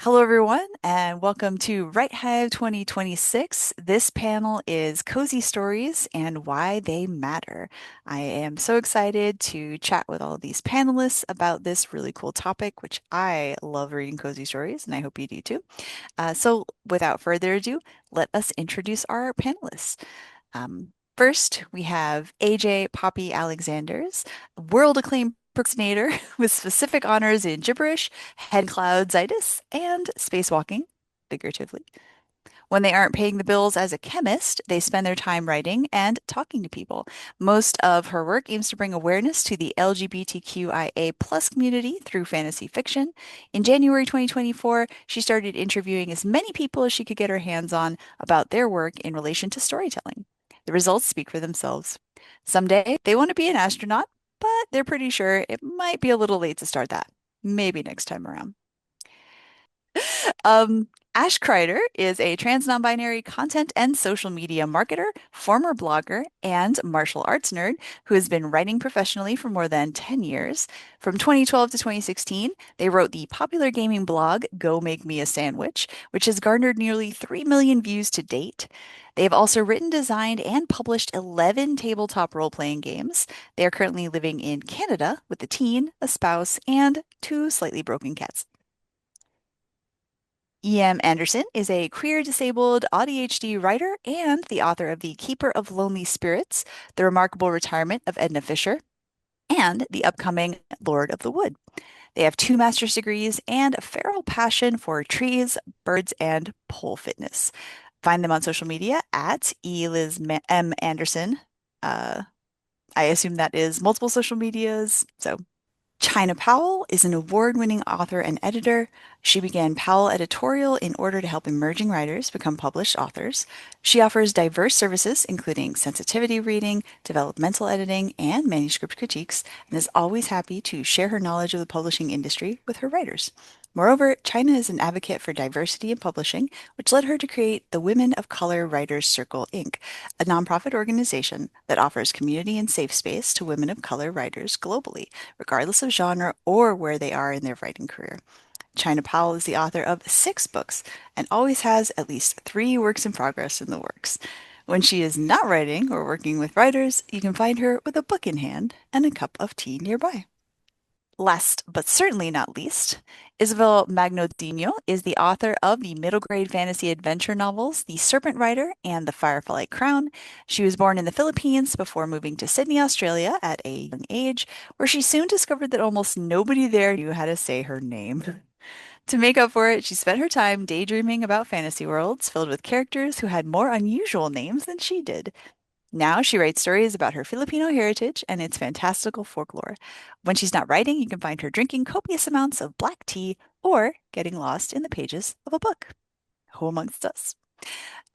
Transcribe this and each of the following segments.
Hello, everyone, and welcome to Write Hive 2026. This panel is Cozy Stories and Why They Matter. I am so excited to chat with all of these panelists about this really cool topic, which I love reading cozy stories, and I hope you do too. So, without further ado, let us introduce our panelists. First, we have AJ Poppy Alexander's world acclaimed impersonator with specific honors in gibberish, head cloudzitis, and spacewalking, figuratively. When they aren't paying the bills as a chemist, they spend their time writing and talking to people. Most of her work aims to bring awareness to the LGBTQIA plus community through fantasy fiction. In January 2024, she started interviewing as many people as she could get her hands on about their work in relation to storytelling. The results speak for themselves. Someday, they want to be an astronaut, but they're pretty sure it might be a little late to start that. Maybe next time around. Um, Ash Kreider is a trans non-binary content and social media marketer, former blogger, and martial arts nerd who has been writing professionally for more than 10 years. From 2012 to 2016, they wrote the popular gaming blog Go Make Me a Sandwich, which has garnered nearly 3 million views to date. They have also written, designed, and published 11 tabletop role-playing games. They are currently living in Canada with a teen, a spouse, and two slightly broken cats. E.M. Anderson is a queer disabled ADHD writer and the author of The Keeper of Lonely Spirits, The Remarkable Retirement of Edna Fisher, and the upcoming Lord of the Wood. They have two master's degrees and a feral passion for trees, birds, and pole fitness. Find them on social media at Eliz M. Anderson. Uh, I assume that is multiple social medias. So China Powell is an award-winning author and editor. She began Powell Editorial in order to help emerging writers become published authors. She offers diverse services, including sensitivity reading, developmental editing, and manuscript critiques, and is always happy to share her knowledge of the publishing industry with her writers. Moreover, China is an advocate for diversity in publishing, which led her to create the Women of Color Writers Circle, Inc., a nonprofit organization that offers community and safe space to women of color writers globally, regardless of genre or where they are in their writing career. China Powell is the author of 6 books and always has at least 3 works in progress in the works. When she is not writing or working with writers, you can find her with a book in hand and a cup of tea nearby. Last but certainly not least, Isabel Magno Diño is the author of the middle grade fantasy adventure novels The Serpent Rider and The Firefly Crown. She was born in the Philippines before moving to Sydney, Australia at a young age, where she soon discovered that almost nobody there knew how to say her name. To make up for it, she spent her time daydreaming about fantasy worlds filled with characters who had more unusual names than she did. Now she writes stories about her Filipino heritage and its fantastical folklore. When she's not writing, you can find her drinking copious amounts of black tea or getting lost in the pages of a book. Who amongst us?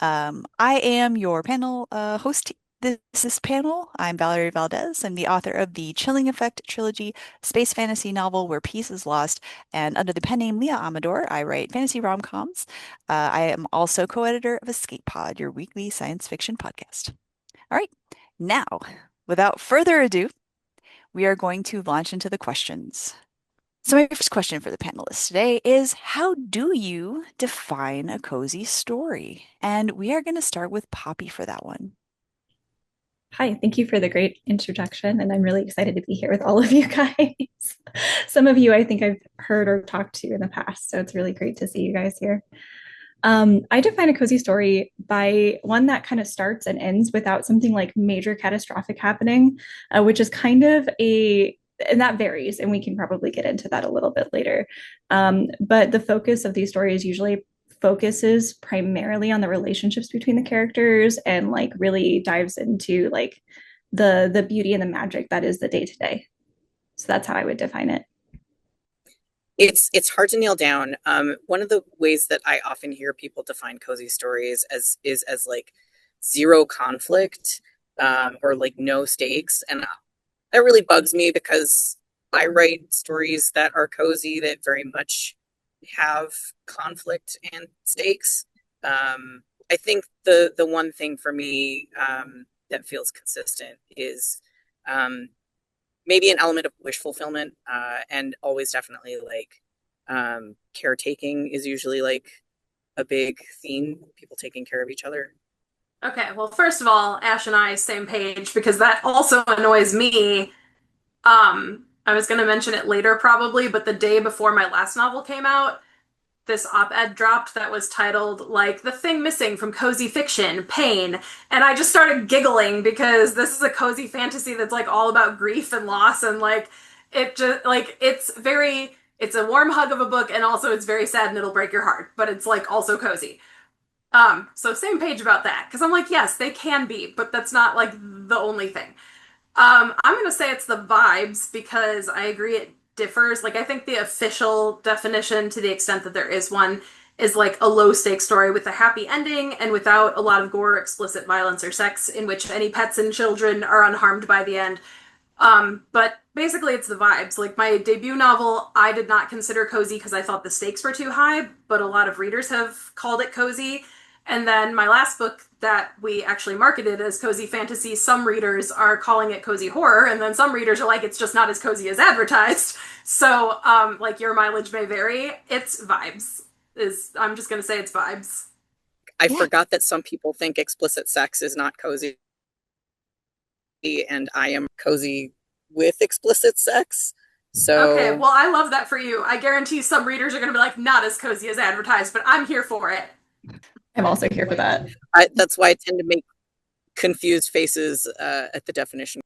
I am your panel host this panel. I'm Valerie Valdes. I'm the author of the Chilling Effect trilogy, space fantasy novel Where Peace is Lost, and under the pen name Leah Amador, I write fantasy rom-coms. I am also co-editor of Escape Pod, your weekly science fiction podcast. All right, now, without further ado, we are going to launch into the questions. So, my first question for the panelists today is how do you define a cozy story? And we are going to start with Poppy for that one. Hi, thank you for the great introduction. And I'm really excited to be here with all of you guys. Some of you I think I've heard or talked to in the past. So it's really great to see you guys here. I define a cozy story by one that kind of starts and ends without something like major catastrophic happening, which is kind of and that varies, and we can probably get into that a little bit later. But the focus of these stories usually focuses primarily on the relationships between the characters and like really dives into like the beauty and the magic that is the day to day. So that's how I would define it. It's hard to nail down. One of the ways that I often hear people define cozy stories as like zero conflict, or like no stakes, and that really bugs me because I write stories that are cozy that very much have conflict and stakes. I think the one thing for me that feels consistent is maybe an element of wish fulfillment, and always definitely like Caretaking is usually like a big theme, people taking care of each other. Okay, well, first of all, Ash and I same page because that also annoys me. I was going to mention it later probably, but the day before my last novel came out, this op-ed dropped that was titled like the thing missing from cozy fiction, pain, and I just started giggling because this is a cozy fantasy that's like all about grief and loss and like it just like it's a warm hug of a book and also it's very sad and it'll break your heart, but it's like also cozy. So same page about that because I'm like, yes, they can be, but that's not like the only thing. I'm gonna say it's the vibes because I agree it differs. Like I think the official definition, to the extent that there is one, is like a low stakes story with a happy ending and without a lot of gore, explicit violence, or sex, in which any pets and children are unharmed by the end. But basically, it's the vibes. Like my debut novel, I did not consider cozy because I thought the stakes were too high, but a lot of readers have called it cozy. And then my last book that we actually marketed as cozy fantasy, some readers are calling it cozy horror, and then some readers are like, it's just not as cozy as advertised. So, like your mileage may vary. It's vibes. I'm just gonna say it's vibes. I Yeah. forgot that some people think explicit sex is not cozy, and I am cozy with explicit sex. Okay, So well, I love that for you. I guarantee some readers are gonna be like, not as cozy as advertised, but I'm here for it. I'm also here for that. that's why I tend to make confused faces at the definition.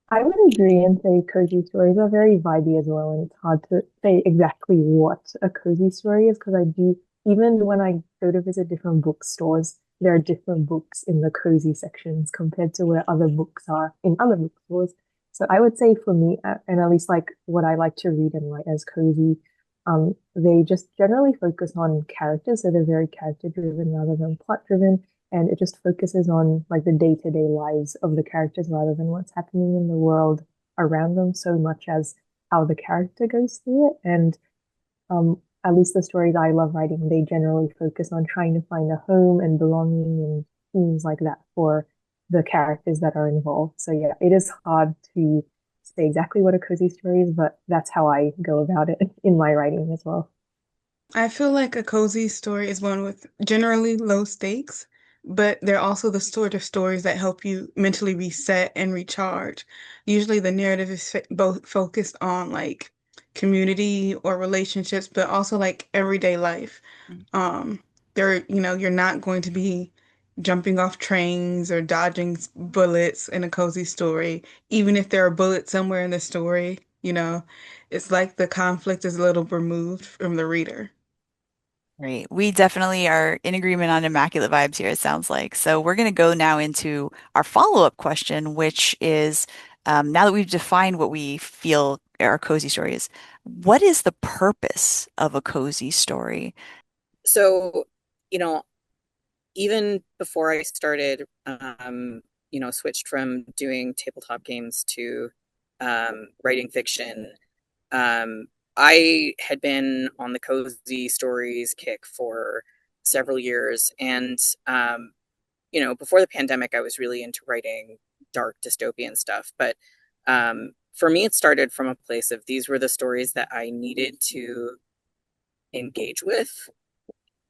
I would agree and say cozy stories are very vibey as well, and it's hard to say exactly what a cozy story is because I do, even when I go to visit different bookstores, there are different books in the cozy sections compared to where other books are in other bookstores. So I would say for me, and at least like what I like to read and write as cozy, they just generally focus on characters, so they're very character driven rather than plot driven, and it just focuses on like the day-to-day lives of the characters rather than what's happening in the world around them so much as how the character goes through it. And at least the stories I love writing, they generally focus on trying to find a home and belonging and themes like that for the characters that are involved. So yeah, it is hard to say exactly what a cozy story is, but that's how I go about it in my writing as well. I feel like a cozy story is one with generally low stakes, but they're also the sort of stories that help you mentally reset and recharge. Usually the narrative is both focused on like community or relationships, but also like everyday life. Um, you're not going to be jumping off trains or dodging bullets in a cozy story, even if there are bullets somewhere in the story, it's like the conflict is a little removed from the reader. Great. We definitely are in agreement on immaculate vibes here, it sounds like. So we're going to go now into our follow-up question, which is now that we've defined what we feel our cozy story is, what is the purpose of a cozy story? So, you know, even before I started, switched from doing tabletop games to writing fiction, um, I had been on the cozy stories kick for several years. And, before the pandemic, I was really into writing dark dystopian stuff. But for me, it started from a place of these were the stories that I needed to engage with,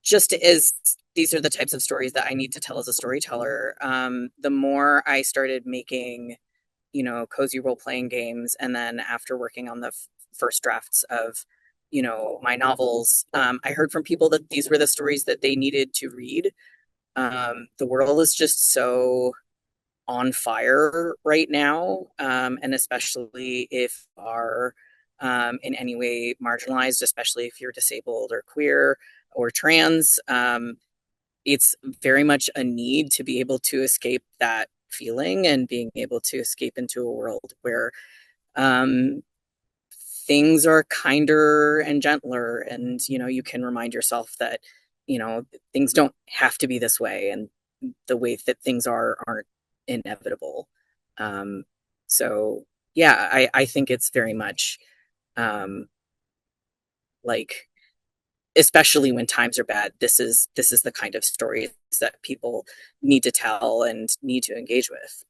just as these are the types of stories that I need to tell as a storyteller. The more I started making, cozy role playing games, and then after working on the first drafts of, my novels, I heard from people that these were the stories that they needed to read. The world is just so on fire right now, and especially if you are in any way marginalized, especially if you're disabled or queer or trans. It's very much a need to be able to escape that feeling and being able to escape into a world where um, things are kinder and gentler, and you can remind yourself that things don't have to be this way, and the way that things aren't inevitable. um so yeah, I think it's very much um like, especially when times are bad, this is the kind of stories that people need to tell and need to engage with.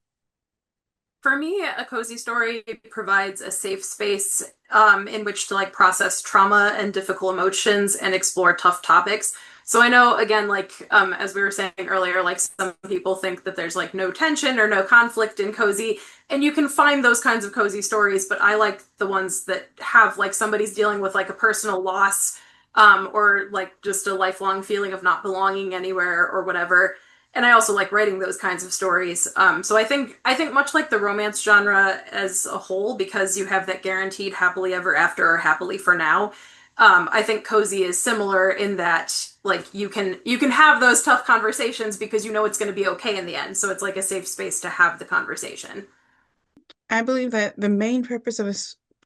For me, a cozy story provides a safe space in which to like process trauma and difficult emotions and explore tough topics. So I know, again, like as we were saying earlier, like some people think that there's like no tension or no conflict in cozy, and you can find those kinds of cozy stories, but I like the ones that have like somebody's dealing with like a personal loss, or like just a lifelong feeling of not belonging anywhere or whatever. And I also like writing those kinds of stories. So I think much like the romance genre as a whole, because you have that guaranteed happily ever after or happily for now. I think cozy is similar in that like you can have those tough conversations because you know it's going to be okay in the end. So it's like a safe space to have the conversation. I believe that the main purpose of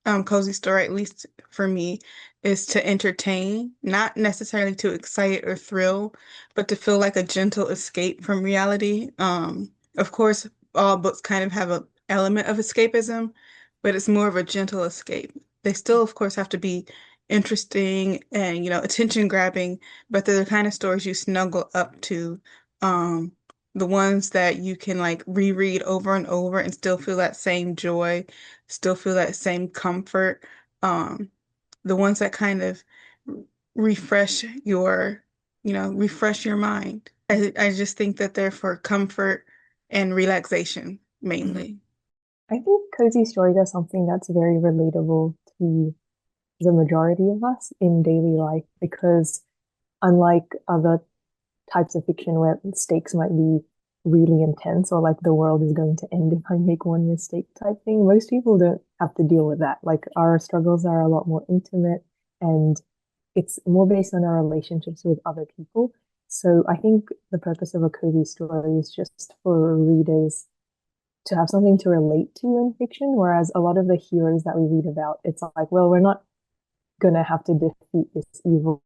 a cozy story, at least for me, is to entertain, not necessarily to excite or thrill, but to feel like a gentle escape from reality. Of course, all books kind of have an element of escapism, but it's more of a gentle escape. They still, of course, have to be interesting and, attention grabbing, but they're the kind of stories you snuggle up to. Um, the ones that you can like reread over and over and still feel that same joy, still feel that same comfort. Um, the ones that kind of refresh refresh your mind. I just think that they're for comfort and relaxation Mhm. mainly. I think cozy stories are something that's very relatable to the majority of us in daily life because unlike other types of fiction where stakes might be really intense or like the world is going to end if I make one mistake type thing, most people don't have to deal with that. Like our struggles are a lot more intimate and it's more based on our relationships with other people. So I think the purpose of a cozy story is just for readers to have something to relate to in fiction, whereas a lot of the heroes that we read about, it's like, well, we're not gonna have to defeat this evil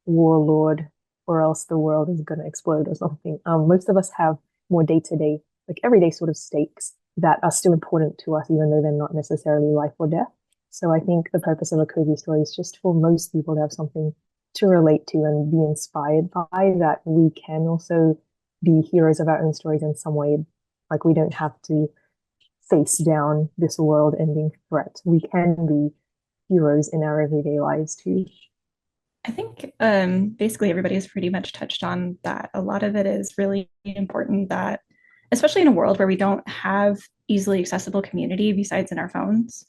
warlord or else the world is gonna explode or something. Most of us have more day-to-day, like everyday sort of stakes that are still important to us, even though they're not necessarily life or death. So I think the purpose of a cozy story is just for most people to have something to relate to and be inspired by, that we can also be heroes of our own stories in some way. Like we don't have to face down this world ending threat. We can be heroes in our everyday lives too. I think basically everybody has pretty much touched on that. A lot of it is really important that, especially in a world where we don't have easily accessible community besides in our phones,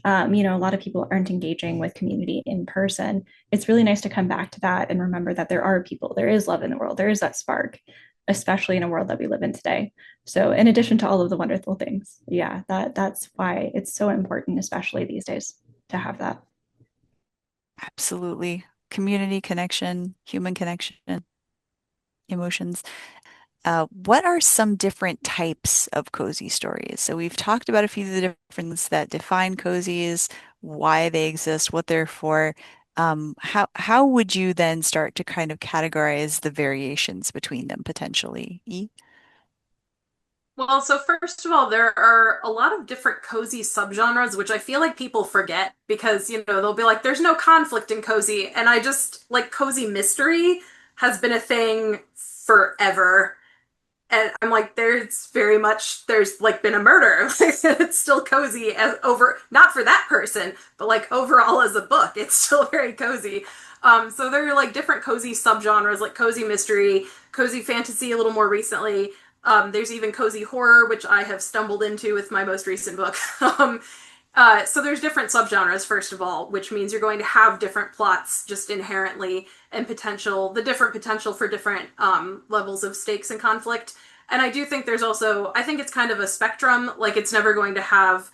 a lot of people aren't engaging with community in person. It's really nice to come back to that and remember that there are people, there is love in the world, there is that spark, especially in a world that we live in today. So, in addition to all of the wonderful things, yeah, that's why it's so important, especially these days, to have that. Absolutely. Community connection, human connection, emotions. What are some different types of cozy stories? So we've talked about a few of the differences that define cozies, why they exist, what they're for. How would you then start to kind of categorize the variations between them potentially? E? Well, so first of all, there are a lot of different cozy subgenres, which I feel like people forget because, they'll be like, there's no conflict in cozy. And I just like cozy mystery has been a thing forever. And I'm like, there's like been a murder. It's still cozy as over, not for that person, but like overall as a book, it's still very cozy. So there are like different cozy subgenres, like cozy mystery, cozy fantasy a little more recently. There's even cozy horror, which I have stumbled into with my most recent book. So there's different subgenres, first of all, which means you're going to have different plots just inherently and the different potential for different levels of stakes and conflict. And I do think I think it's kind of a spectrum. Like it's never going to have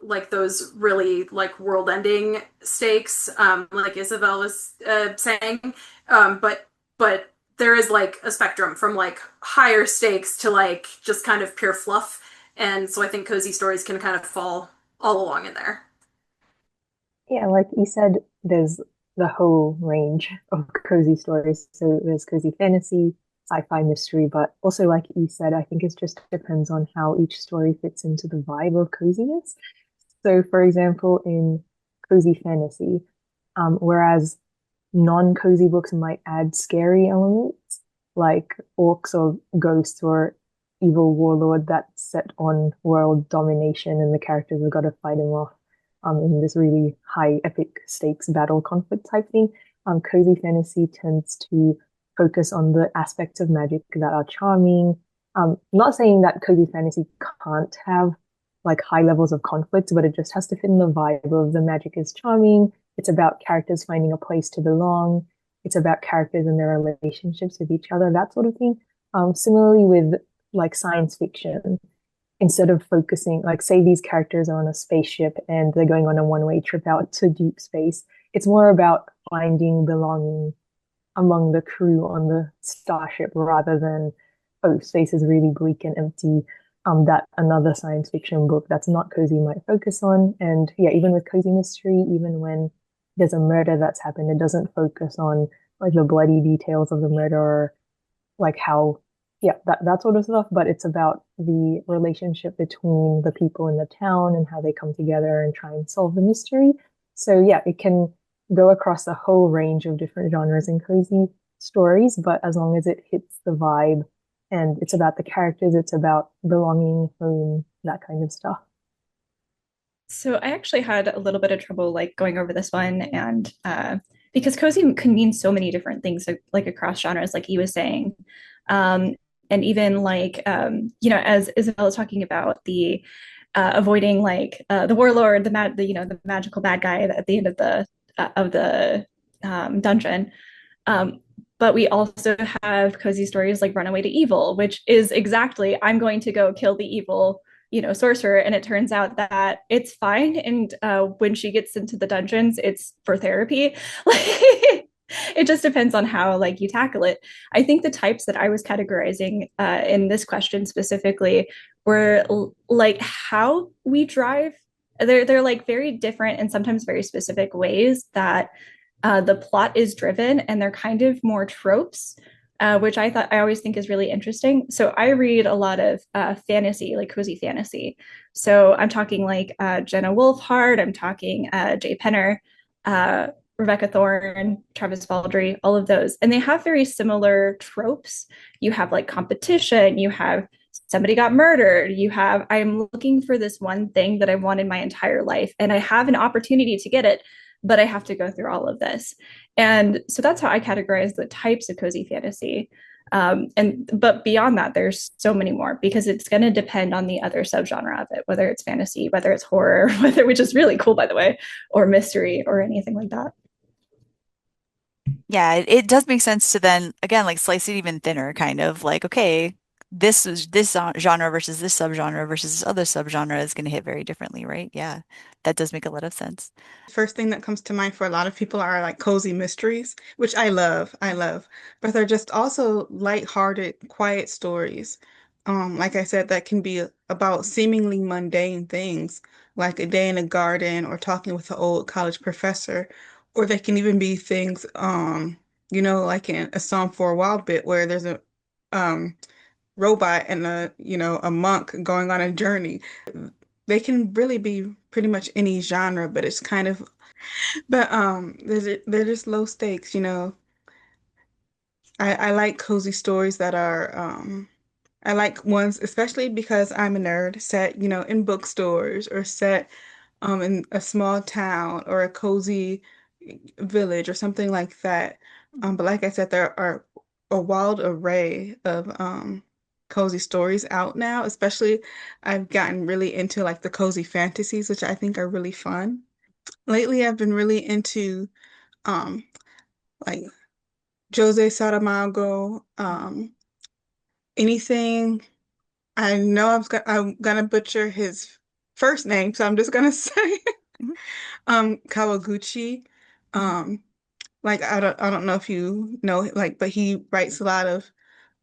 like those really like world-ending stakes, like Yxavel was saying. But there is like a spectrum from like higher stakes to like just kind of pure fluff. And so I think cozy stories can kind of fall all along in there. Yeah, like you said, there's the whole range of cozy stories. So there's cozy fantasy, sci-fi mystery, but also like you said, I think it just depends on how each story fits into the vibe of coziness. So for example, in cozy fantasy, whereas non-cozy books might add scary elements like orcs or ghosts or evil warlord that's set on world domination, and the characters have got to fight him off in this really high epic stakes battle conflict type thing. Cozy fantasy tends to focus on the aspects of magic that are charming. Not saying that cozy fantasy can't have like high levels of conflict, but it just has to fit in the vibe of the magic is charming. It's about characters finding a place to belong. It's about characters and their relationships with each other, that sort of thing. Similarly with like science fiction, instead of focusing, like say these characters are on a spaceship and they're going on a one-way trip out to deep space, it's more about finding belonging among the crew on the starship rather than, oh, space is really bleak and empty. That another science fiction book that's not cozy might focus on. And yeah, even with cozy mystery, even when there's a murder that's happened, it doesn't focus on like the bloody details of the murder or like how, yeah, that sort of stuff, but it's about the relationship between the people in the town and how they come together and try and solve the mystery. So yeah, it can go across a whole range of different genres and cozy stories, but as long as it hits the vibe and it's about the characters, it's about belonging, home, that kind of stuff. So I actually had a little bit of trouble like going over this one, and because cozy can mean so many different things, like across genres, like he was saying, um, and even like as Isabel is talking about the avoiding like the warlord, the magical bad guy at the end of the dungeon. Um, but we also have cozy stories like Runaway to Evil, which is exactly I'm going to go kill the evil, sorcerer, and it turns out that it's fine. And when she gets into the dungeons, it's for therapy. It just depends on how like you tackle it. I think the types that I was categorizing in this question specifically were like how we drive. They're like very different and sometimes very specific ways that the plot is driven, and they're kind of more tropes, which I always think is really interesting. So I read a lot of fantasy, like cozy fantasy. So I'm talking like Jenna Wolfhard, I'm talking Jay Penner, uh, Rebecca Thorne, Travis Baldry, all of those. And they have very similar tropes. You have like competition, you have somebody got murdered, you have I'm looking for this one thing that I wanted my entire life, and I have an opportunity to get it, but I have to go through all of this. And so that's how I categorize the types of cozy fantasy. But beyond that, there's so many more because it's going to depend on the other subgenre of it, whether it's fantasy, whether it's horror, whether which is really cool, by the way, or mystery or anything like that. Yeah, it does make sense to then again like slice it even thinner, kind of like, okay, this is this genre versus this subgenre versus this other subgenre is going to hit very differently, right? Yeah, that does make a lot of sense. First thing that comes to mind for a lot of people are like cozy mysteries, which I love. I love. But they're just also light-hearted, quiet stories. Like I said, that can be about seemingly mundane things, like a day in a garden or talking with an old college professor. Or they can even be things, like in A Psalm for a Wild Bit, where there's a um robot and a monk going on a journey. They can really be pretty much any genre, but it's kind of but they're just low stakes. I like cozy stories that are I like ones especially because I'm a nerd set, in bookstores or set in a small town or a cozy village or something like that. But like I said, there are a wild array of cozy stories out now, especially I've gotten really into like the cozy fantasies, which I think are really fun. Lately, I've been really into um like Jose Saramago, anything. I know I'm gonna butcher his first name, so I'm just gonna say Mhm, Kawaguchi. mhm, Um, like I don't know if you know, like, but he writes a lot of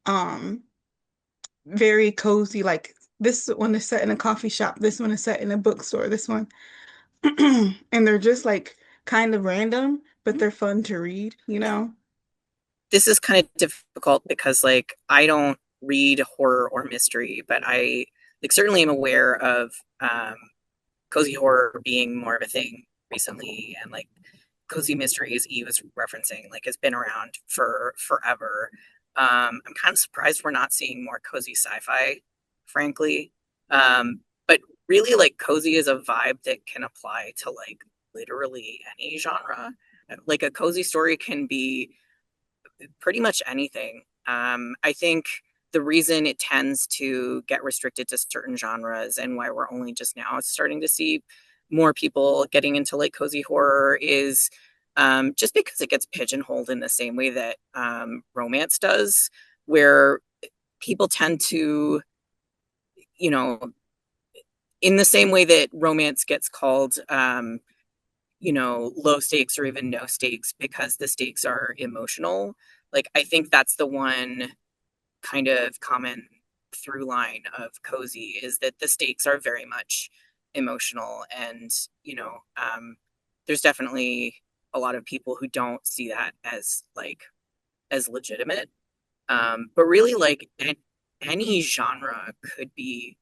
um very cozy, like this one is set in a coffee shop, this one is set in a bookstore, this one. And they're just like kind of random, but mhm. they're fun to read. This is kind of difficult because like I don't read horror or mystery, but I like certainly am aware of cozy horror being more of a thing recently, and like cozy mysteries he was referencing like has been around for forever. I'm kind of surprised we're not seeing more cozy sci-fi, frankly. But really, like, cozy is a vibe that can apply to like literally any genre. Like a cozy story can be pretty much anything. I think the reason it tends to get restricted to certain genres and why we're only just now starting to see more people getting into like cozy horror is just because it gets pigeonholed in the same way that romance does, where people tend to, you know, in the same way that romance gets called, low stakes or even no stakes because the stakes are emotional. Like, I think that's the one kind of common through line of cozy is that the stakes are very much emotional. And, there's definitely a lot of people who don't see that as like as legitimate. But really, like, any genre could be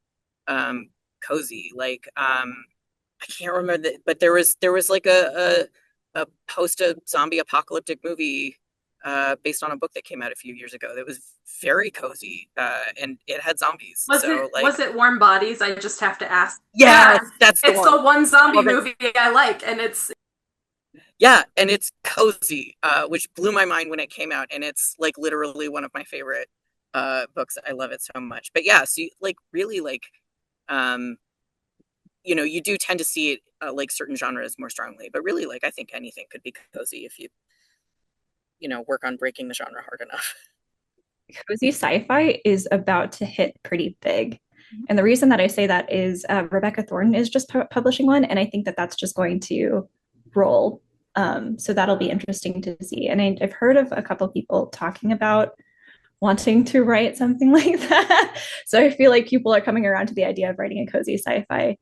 cozy. Like, I can't remember that, but there was like a post a zombie apocalyptic movie based on a book that came out a few years ago that was very cozy, and it had zombies. Was So it like, was it Warm Bodies? I just have to ask. yeah, Yeah, that's the it's one. the one zombie Love it. movie I like, and it's Yeah, and it's cozy, which blew my mind when it came out, and it's like literally one of my favorite books. I love it so much. But yeah, so like really like um you do tend to see it like certain genres more strongly, but really like I think anything could be cozy if you work on breaking the genre hard enough. Cozy sci-fi is about to hit pretty big. And the reason that I say that is Rebecca Thornton is just publishing one, and I think that that's just going to roll. So that'll be interesting to see. And I've heard of a couple people talking about wanting to write something like that. So I feel like people are coming around to the idea of writing a cozy sci-fi.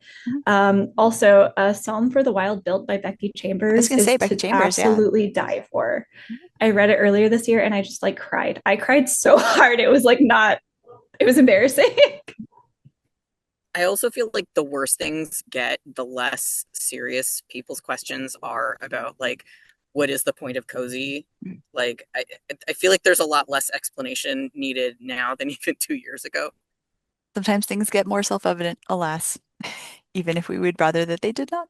Also, A Psalm for the Wild Built by Becky I was Chambers gonna say is Becky to Chambers, yeah. absolutely die for. I read it earlier this year and I just like cried. I cried so hard. It was like not, it was embarrassing. I also feel like the worse things get, the less serious people's questions are about like what is the point of cozy? Like I feel like there's a lot less explanation needed now than even 2 years ago. Sometimes things get more self-evident, alas, even if we would rather that they did not.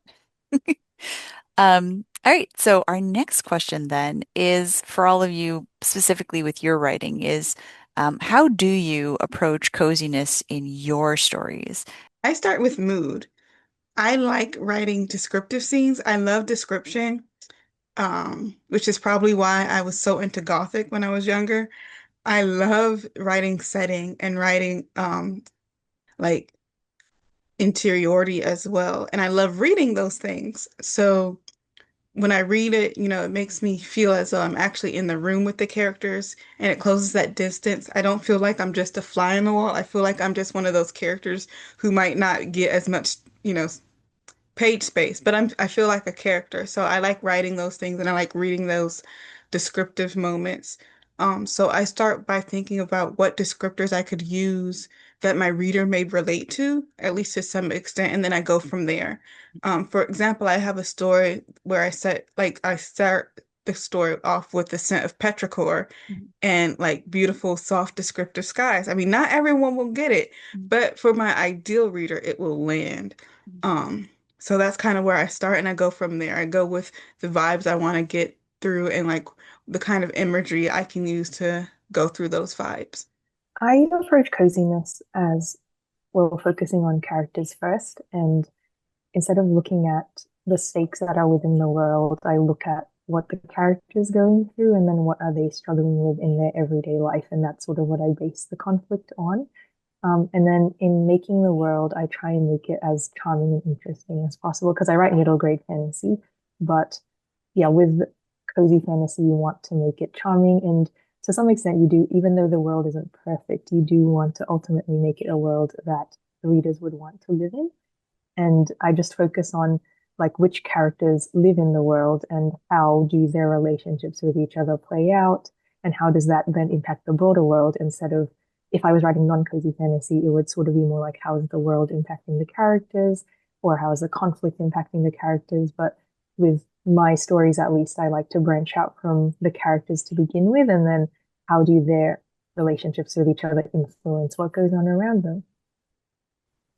All right, so our next question then is for all of you, specifically with your writing, is how do you approach coziness in your stories? I start with mood. I like writing descriptive scenes. I love description, which is probably why I was so into Gothic when I was younger. I love writing setting and writing like interiority as well. And I love reading those things. So when I read it, it makes me feel as though I'm actually in the room with the characters and it closes that distance. I don't feel like I'm just a fly on the wall. I feel like I'm just one of those characters who might not get as much, page space, but I feel like a character. So I like writing those things and I like reading those descriptive moments. So I start by thinking about what descriptors I could use that my reader may relate to, at least to some extent, and then I go from there. For example, I have a story where I start the story off with the scent of petrichor and like beautiful, soft, descriptive skies. I mean, not everyone will get it, but for my ideal reader, it will land. Um, so that's kind of where I start and I go from there. I go with the vibes I want to get through and like the kind of imagery I can use to go through those vibes. I approach coziness as well, focusing on characters first. And instead of looking at the stakes that are within the world, I look at what the character's going through and then what are they struggling with in their everyday life. And that's sort of what I base the conflict on. And then in making the world, I try and make it as charming and interesting as possible because I write middle grade fantasy. But yeah, with cozy fantasy, you want to make it charming. And to some extent, you do, even though the world isn't perfect, you do want to ultimately make it a world that the readers would want to live in. And I just focus on like which characters live in the world and how do their relationships with each other play out, and how does that then impact the broader world instead of if I was writing non-cozy fantasy, it would sort of be more like how is the world impacting the characters or how is the conflict impacting the characters. But with my stories, at least, I like to branch out from the characters to begin with, and then how do their relationships with each other influence what goes on around them?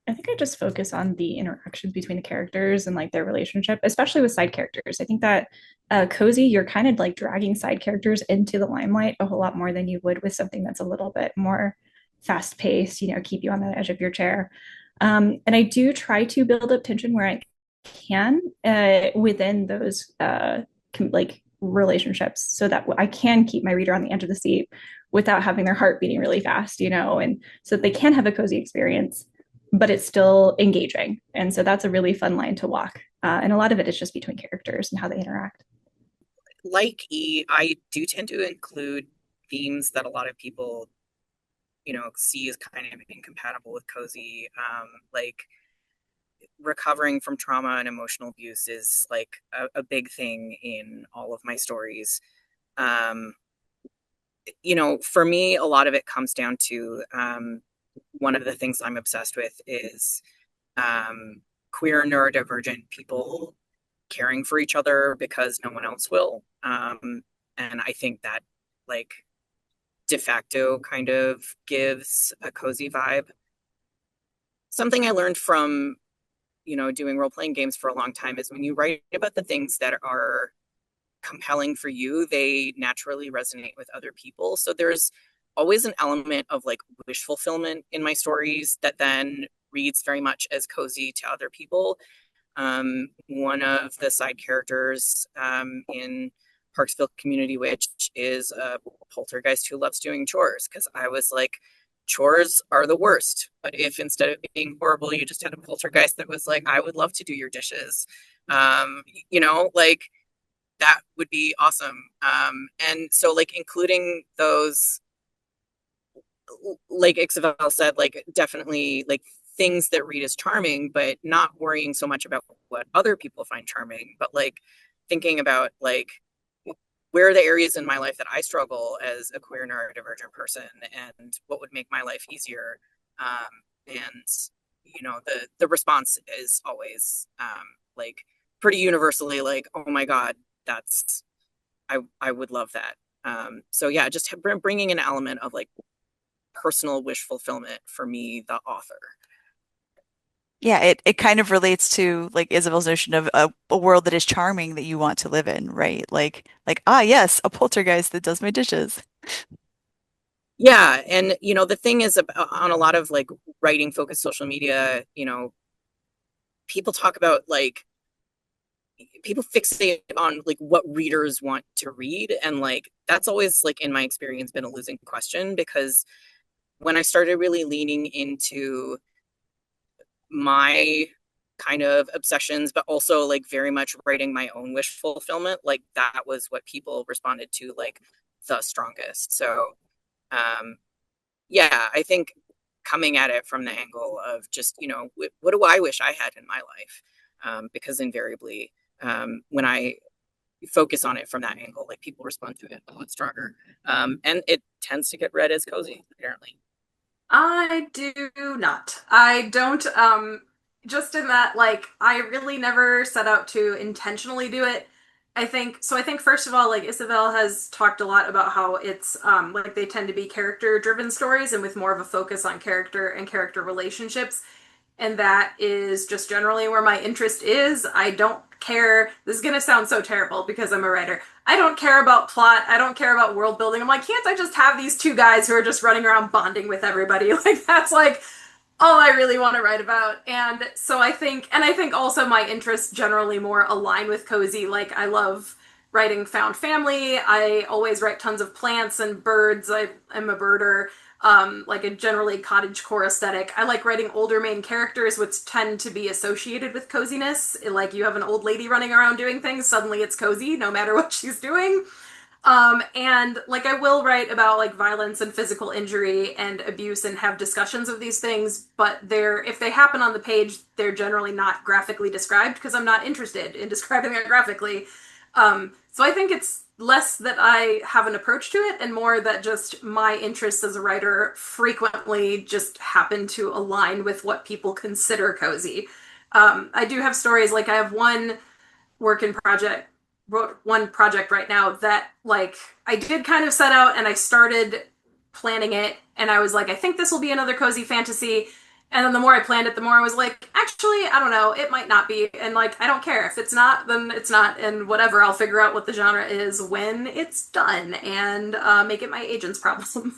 I think I just focus on the interactions between the characters and like their relationship, especially with side characters. I think that cozy, you're kind of like dragging side characters into the limelight a whole lot more than you would with something that's a little bit more fast paced, keep you on the edge of your chair. And I do try to build up tension where I can within those like relationships so that I can keep my reader on the edge of the seat without having their heart beating really fast, and so that they can have a cozy experience but it's still engaging. And so that's a really fun line to walk. And a lot of it is just between characters and how they interact. Like I do tend to include themes that a lot of people, see as kind of incompatible with cozy. Like recovering from trauma and emotional abuse is like a big thing in all of my stories. Um, for me, a lot of it comes down to one of the things I'm obsessed with is queer neurodivergent people caring for each other because no one else will. And I think that like de facto kind of gives a cozy vibe. Something I learned from, doing role playing games for a long time is when you write about the things that are compelling for you, they naturally resonate with other people. So there's always an element of like wish fulfillment in my stories that then reads very much as cozy to other people. One of the side characters in Parksville Community Witch is a poltergeist who loves doing chores because I was like, chores are the worst. But if instead of being horrible, you just had a poltergeist that was like, I would love to do your dishes, like that would be awesome. And so like including those, like Yxavel said, like definitely like things that read as charming, but not worrying so much about what other people find charming, but like thinking about like where are the areas in my life that I struggle as a queer neurodivergent person and what would make my life easier. And the response is always like pretty universally like, oh my God, that's I would love that. So yeah, just bringing an element of like personal wish fulfillment for me, the author. Yeah, it kind of relates to like Isabel's notion of a world that is charming that you want to live in, right? Like yes, a poltergeist that does my dishes. Yeah, and the thing is on a lot of like writing focused social media, people talk about like people fixate on like what readers want to read, and like that's always like in my experience been a losing question because when I started really leaning into my kind of obsessions, but also like very much writing my own wish fulfillment, like that was what people responded to like the strongest. So yeah, I think coming at it from the angle of just, what do I wish I had in my life? Because invariably, when I focus on it from that angle, like people respond to it a lot stronger. And it tends to get read as cozy, apparently. I do not. I don't, just in that, like, I really never set out to intentionally do it. I think first of all, like Isabel has talked a lot about how it's like they tend to be character driven stories and with more of a focus on character and character relationships. And that is just generally where my interest is. I don't care. This is going to sound so terrible because I'm a writer. I don't care about plot. I don't care about world building. I'm like, can't I just have these two guys who are just running around bonding with everybody? Like, that's like all I really want to write about. And so I think also my interests generally more align with cozy. Like, I love writing found family. I always write tons of plants and birds. I'm a birder. Like a generally cottage core aesthetic. I like writing older main characters, which tend to be associated with coziness. Like you have an old lady running around doing things, suddenly it's cozy, no matter what she's doing. And like I will write about like violence and physical injury and abuse and have discussions of these things, but if they happen on the page, they're generally not graphically described because I'm not interested in describing it graphically. So I think it's less that I have an approach to it and more that just my interests as a writer frequently just happen to align with what people consider cozy. I do have stories like I have one work in project wrote one project right now that like I did kind of set out and I started planning it, and I was like, I think this will be another cozy fantasy. And then the more I planned it, the more I was like, actually, I don't know, it might not be. And like, I don't care. If it's not, then it's not. And whatever, I'll figure out what the genre is when it's done and make it my agent's problem.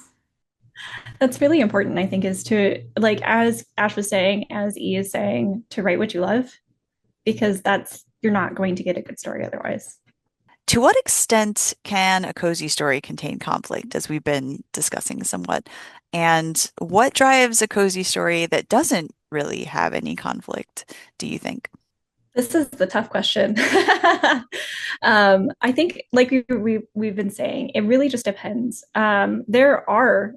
That's really important, I think, is to, like, as Ash was saying, as E is saying, to write what you love, because that's, you're not going to get a good story otherwise. To what extent can a cozy story contain conflict, as we've been discussing somewhat? And what drives a cozy story that doesn't really have any conflict, do you think? This is the tough question. I think, like we've been saying, it really just depends. There are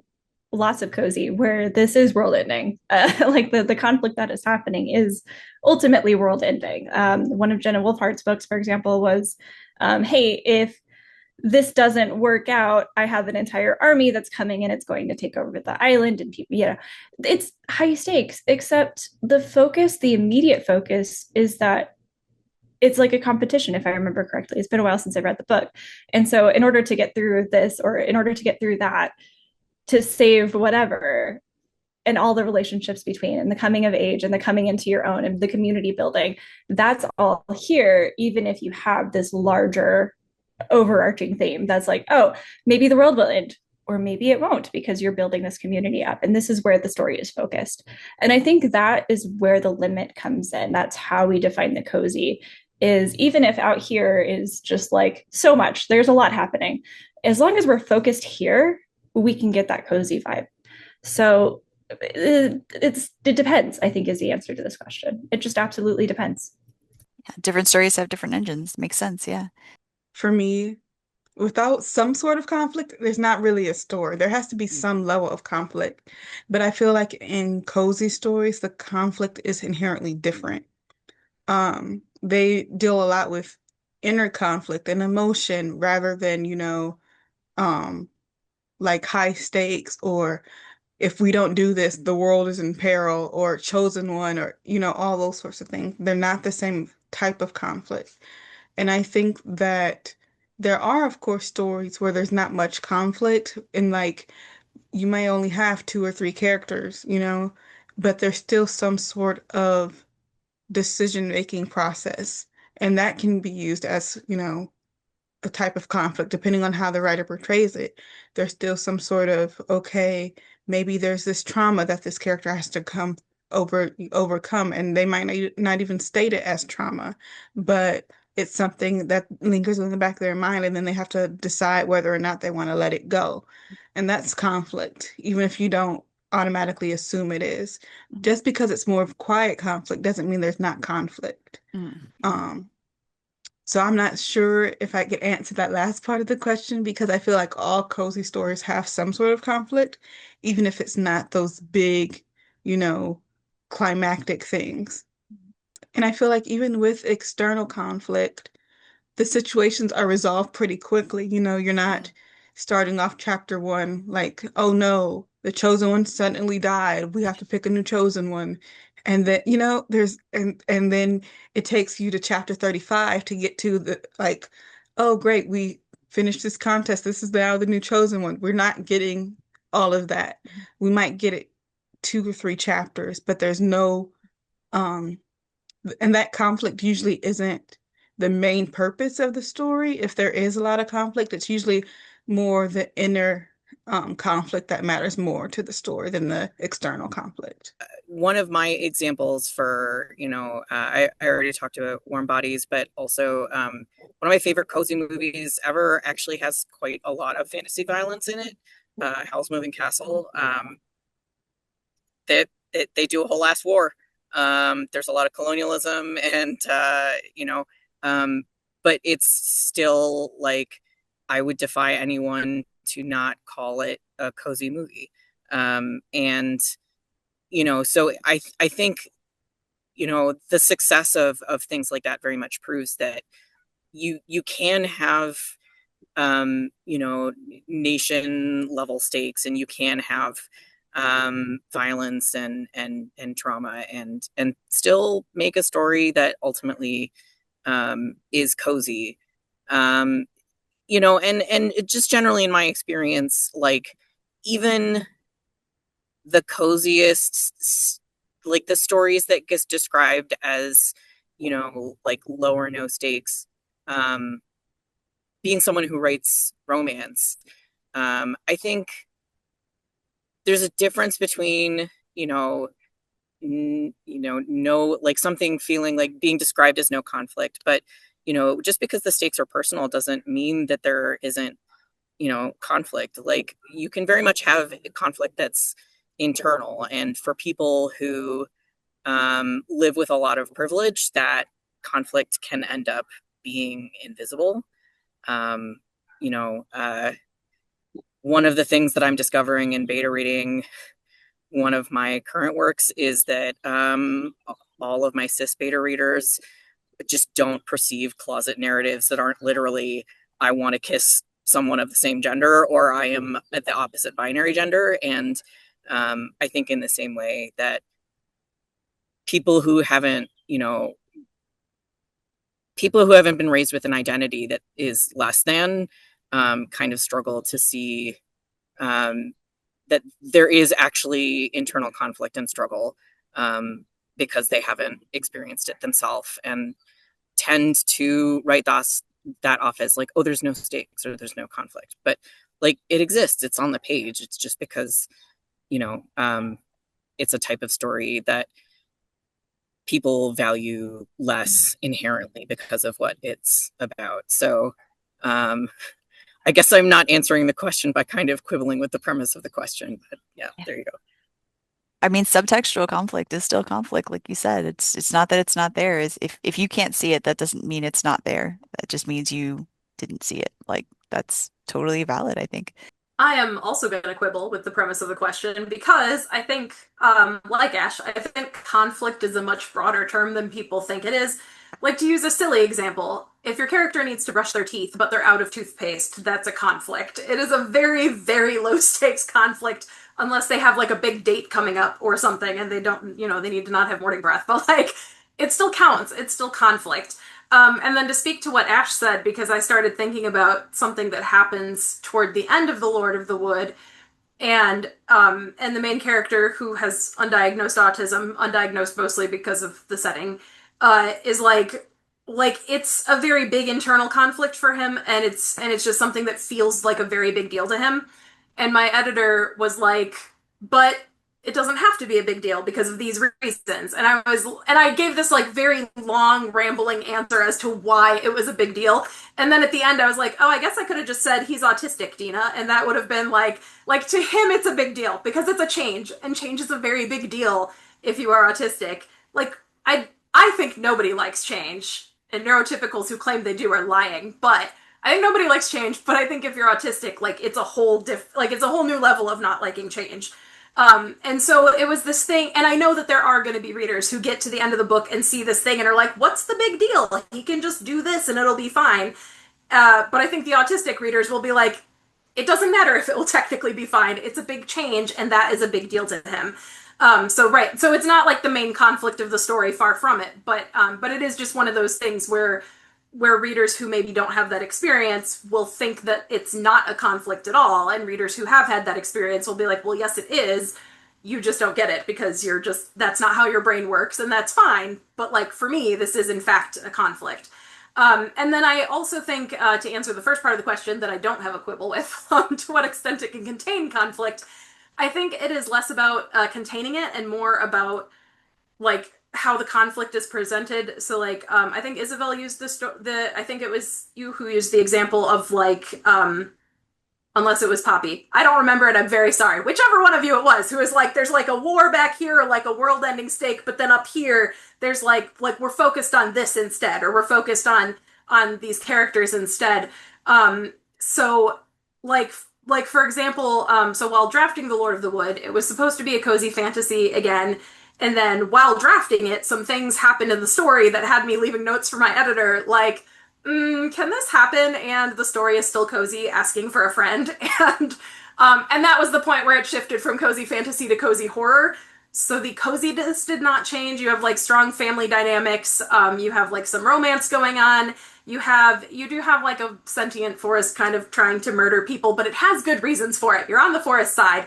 lots of cozy where this is world ending. Like the conflict that is happening is ultimately world ending. One of Jenna Wolfhardt's books, for example, was, hey, if this doesn't work out, I have an entire army that's coming and it's going to take over the island and people, it's high stakes, except the focus, the immediate focus is that it's like a competition, if I remember correctly. It's been a while since I read the book. And so in order to get through this, or in order to get through that, to save whatever, and all the relationships between, and the coming of age and the coming into your own and the community building, that's all here, even if you have this larger overarching theme that's like, oh, maybe the world will end, or maybe it won't, because you're building this community up. And this is where the story is focused. And I think that is where the limit comes in. That's how we define the cozy, is even if out here is just like so much, there's a lot happening. As long as we're focused here, we can get that cozy vibe. So it depends, I think, is the answer to this question. It just absolutely depends. Yeah, different stories have different engines. Makes sense, yeah. For me, without some sort of conflict, there's not really a story. There has to be some level of conflict. But I feel like in cozy stories, the conflict is inherently different. They deal a lot with inner conflict and emotion rather than, um, like high stakes, or if we don't do this, the world is in peril, or chosen one, or, all those sorts of things. They're not the same type of conflict. And I think that there are, of course, stories where there's not much conflict, and like you may only have two or three characters, but there's still some sort of decision-making process. And that can be used as, a type of conflict, depending on how the writer portrays it. There's still some sort of, okay, maybe there's this trauma that this character has to overcome, and they might not even state it as trauma, but it's something that lingers in the back of their mind, and then they have to decide whether or not they want to let it go. And that's conflict, even if you don't automatically assume it is. Just because it's more of quiet conflict doesn't mean there's not conflict. Mm. Um, so I'm not sure if I could answer that last part of the question, because I feel like all cozy stories have some sort of conflict, even if it's not those big, you know, climactic things. And I feel like even with external conflict, the situations are resolved pretty quickly. You're not starting off chapter one like, oh no, the chosen one suddenly died. We have to pick a new chosen one. And then, there's and then it takes you to chapter 35 to get to the like, oh great, we finished this contest. This is now the new chosen one. We're not getting all of that. We might get it 2 or 3 chapters, but there's no um and that conflict usually isn't the main purpose of the story. If there is a lot of conflict, it's usually more the inner conflict that matters more to the story than the external conflict. One of my examples for, I already talked about Warm Bodies, but also one of my favorite cozy movies ever actually has quite a lot of fantasy violence in it. Howl's Moving Castle. They do a whole ass war. There's a lot of colonialism, and but it's still like I would defy anyone to not call it a cozy movie. And so I think the success of things like that very much proves that you can have nation level stakes, and you can have violence and trauma, and still make a story that ultimately is cozy. And just generally in my experience, like even the coziest, like the stories that gets described as, like low or no stakes, being someone who writes romance, I think there's a difference between, no, like something feeling like being described as no conflict, but just because the stakes are personal doesn't mean that there isn't conflict. Like you can very much have conflict that's internal, and for people who live with a lot of privilege, that conflict can end up being invisible. um, you know uh, One of the things that I'm discovering in beta reading one of my current works is that all of my cis beta readers just don't perceive closet narratives that aren't literally I want to kiss someone of the same gender or I am at the opposite binary gender. And I think in the same way that people who haven't, people who haven't been raised with an identity that is less than kind of struggle to see um, that there is actually internal conflict and struggle because they haven't experienced it themselves, and tend to write that off as like, oh, there's no stakes or there's no conflict. But like it exists, it's on the page. It's just because, it's a type of story that people value less inherently because of what it's about. So I guess I'm not answering the question by kind of quibbling with the premise of the question, but yeah, there you go. I mean, subtextual conflict is still conflict, like you said. It's not that it's not there. Is if you can't see it, that doesn't mean it's not there. That just means you didn't see it. Like that's totally valid, I think. I am also going to quibble with the premise of the question because I think, like Ash, I think conflict is a much broader term than people think it is. Like, to use a silly example, if your character needs to brush their teeth but they're out of toothpaste, that's a conflict. It is a very, very low stakes conflict unless they have like a big date coming up or something and they don't, they need to not have morning breath. But like, it still counts. It's still conflict. And then to speak to what Ash said, because I started thinking about something that happens toward the end of The Lord of the Wood, and the main character who has undiagnosed autism, undiagnosed mostly because of the setting, is like it's a very big internal conflict for him, and it's just something that feels like a very big deal to him. And my editor was like, but it doesn't have to be a big deal because of these reasons. And I gave this like very long rambling answer as to why it was a big deal. And then at the end I was like, oh, I guess I could have just said he's autistic, Dina, and that would have been like to him it's a big deal because it's a change, and change is a very big deal if you are autistic. Like I think nobody likes change, and neurotypicals who claim they do are lying, but I think nobody likes change, but I think if you're autistic, like it's a whole it's a whole new level of not liking change. And so it was this thing, and I know that there are going to be readers who get to the end of the book and see this thing and are like, what's the big deal? He can just do this and it'll be fine. But I think the autistic readers will be like, it doesn't matter if it will technically be fine. It's a big change, and that is a big deal to him. So it's not like the main conflict of the story, far from it. But it is just one of those things where readers who maybe don't have that experience will think that it's not a conflict at all, and readers who have had that experience will be like, well, yes, it is. You just don't get it because that's not how your brain works, and that's fine. But like for me, this is in fact a conflict. And then I also think, to answer the first part of the question that I don't have a quibble with, to what extent it can contain conflict, I think it is less about containing it and more about like how the conflict is presented. So like I think Yxavel used the I think it was you who used the example of like unless it was Poppy. I don't remember it. I'm very sorry. Whichever one of you it was who was like, there's like a war back here, or like a world-ending stake, but then up here, there's like we're focused on this instead, or we're focused on these characters instead. So like for example, so while drafting The Lord of the Wood, it was supposed to be a cozy fantasy again. And then while drafting it, some things happened in the story that had me leaving notes for my editor, like, can this happen? And the story is still cozy, asking for a friend, and that was the point where it shifted from cozy fantasy to cozy horror. So the coziness did not change. You have like strong family dynamics. You have like some romance going on. You do have like a sentient forest kind of trying to murder people, but it has good reasons for it. You're on the forest side.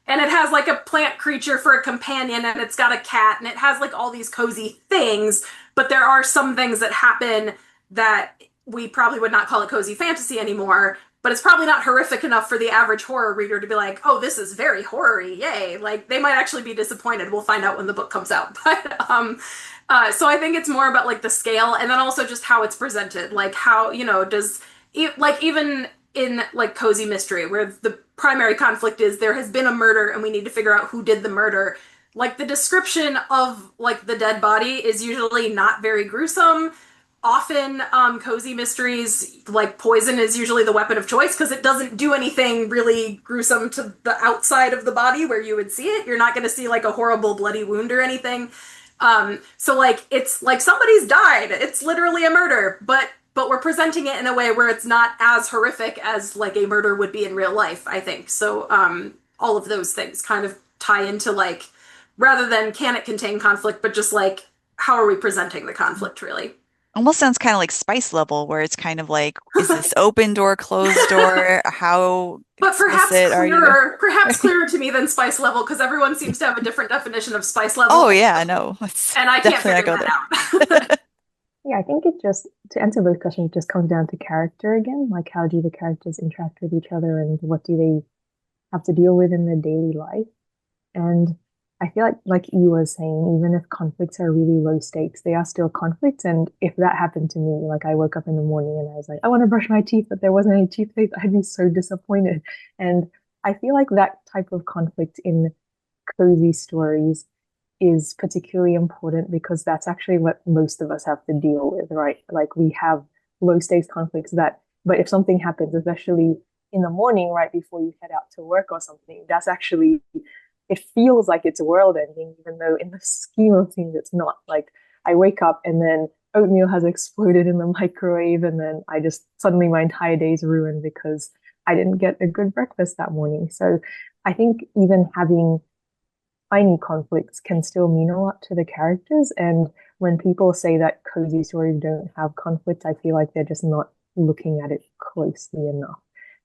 And it has like a plant creature for a companion, and it's got a cat, and it has like all these cozy things. But there are some things that happen that we probably would not call it cozy fantasy anymore. But it's probably not horrific enough for the average horror reader to be like, oh, this is very horror-y, yay. Like, they might actually be disappointed. We'll find out when the book comes out. So I think it's more about like the scale, and then also just how it's presented. Like, how, like, even in like cozy mystery, where the primary conflict is there has been a murder and we need to figure out who did the murder. Like, the description of like the dead body is usually not very gruesome. Often, cozy mysteries, like poison is usually the weapon of choice because it doesn't do anything really gruesome to the outside of the body where you would see it. You're not going to see like a horrible bloody wound or anything. So like, it's like somebody's died. It's literally a murder, but we're presenting it in a way where it's not as horrific as like a murder would be in real life, I think. So all of those things kind of tie into like, rather than can it contain conflict, but just like, how are we presenting the conflict really? Almost sounds kind of like Spice Level, where it's kind of like, is this open door, closed door? How But explicit are you? perhaps clearer to me than spice level, because everyone seems to have a different definition of spice Oh level, yeah, no, let's and I can't definitely not figure go that there. out. Yeah, I think it just, to answer both questions, it just comes down to character again. Like, how do the characters interact with each other and what do they have to deal with in their daily life? And I feel like you were saying, even if conflicts are really low stakes, they are still conflicts. And if that happened to me, like I woke up in the morning and I was like, I want to brush my teeth, but there wasn't any toothpaste, I'd be so disappointed. And I feel like that type of conflict in cozy stories is particularly important because that's actually what most of us have to deal with, right? Like we have low stakes conflicts that, but if something happens, especially in the morning, right before you head out to work or something, that's actually, it feels like it's world ending, even though in the scheme of things, it's not. Like I wake up and then oatmeal has exploded in the microwave, and then I just suddenly my entire day's ruined because I didn't get a good breakfast that morning. So I think even having tiny conflicts can still mean a lot to the characters. And when people say that cozy stories don't have conflict, I feel like they're just not looking at it closely enough.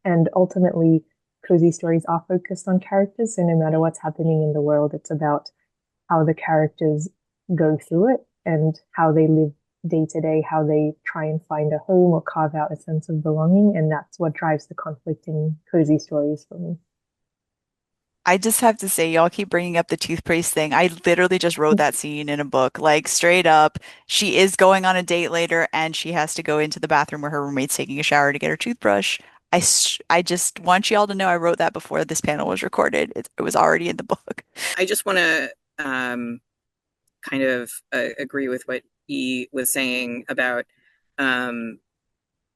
And ultimately, cozy stories are focused on characters. So no matter what's happening in the world, it's about how the characters go through it and how they live day to day, how they try and find a home or carve out a sense of belonging. And that's what drives the conflict in cozy stories for me. I just have to say, y'all keep bringing up the toothpaste thing. I literally just wrote that scene in a book, like straight up. She is going on a date later, and she has to go into the bathroom where her roommate's taking a shower to get her toothbrush. I just want y'all to know I wrote that before this panel was recorded. It was already in the book. I just want to kind of agree with what he was saying about,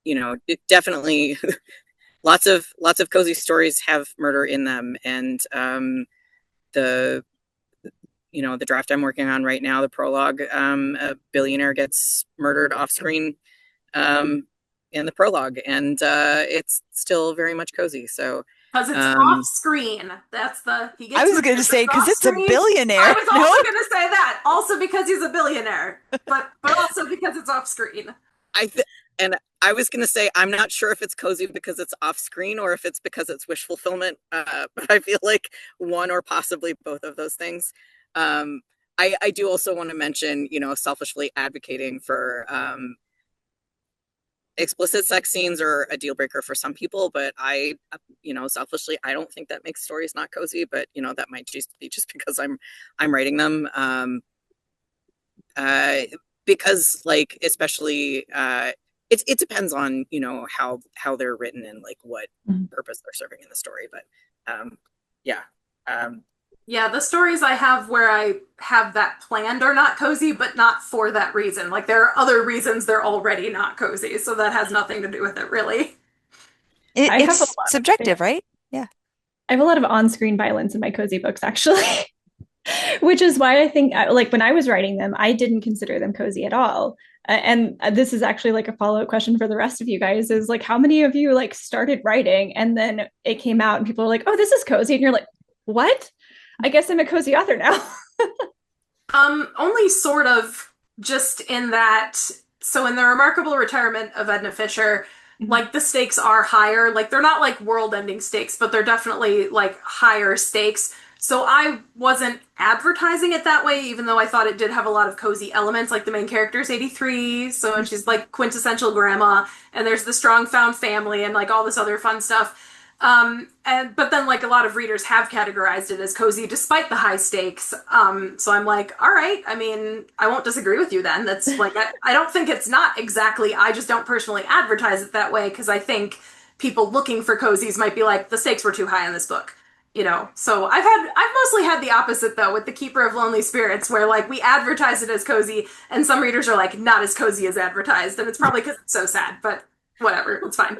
it definitely lots of cozy stories have murder in them, and the the draft I'm working on right now, the prologue, a billionaire gets murdered off screen in the prologue, and it's still very much cozy. So Because it's off screen. He I gets was going to murdered, but say, it's because off it's a screen. billionaire. I was No? also going to say that. Also because he's a billionaire, but also because it's off screen. And I was going to say, I'm not sure if it's cozy because it's off screen or if it's because it's wish fulfillment. But I feel like one or possibly both of those things. I do also want to mention, selfishly advocating for explicit sex scenes are a deal breaker for some people, but selfishly, I don't think that makes stories not cozy. But that might just be just because I'm writing them. Because like especially it depends on how they're written and like what purpose they're serving in the story, but yeah Yeah, the stories I have where I have that planned are not cozy, but not for that reason. Like, there are other reasons they're already not cozy, so that has nothing to do with it really. I have a It's lot subjective, right? Yeah. I have a lot of on-screen violence in my cozy books, actually. Which is why I think, like, when I was writing them, I didn't consider them cozy at all. And this is actually like a follow-up question for the rest of you guys, is like, how many of you like started writing and then it came out and people are like, oh, this is cozy. And you're like, what? I guess I'm a cozy author now. Only sort of, just in that, so in the remarkable retirement of Edna Fisher, Mhm. like the stakes are higher. Like they're not like world-ending stakes, but they're definitely like higher stakes. So I wasn't advertising it that way, even though I thought it did have a lot of cozy elements. Like the main character is 83, so and she's like quintessential grandma, and there's the strong found family and like all this other fun stuff. And but then like a lot of readers have categorized it as cozy despite the high stakes. So I'm like, all right, I mean, I won't disagree with you then. That's like I don't think it's not exactly, I just don't personally advertise it that way because I think people looking for cozies might be like, the stakes were too high in this book. So I've mostly had the opposite though with the Keeper of Lonely Spirits, where like we advertise it as cozy, and some readers are like, not as cozy as advertised, and it's probably because it's so sad, but whatever, it's fine.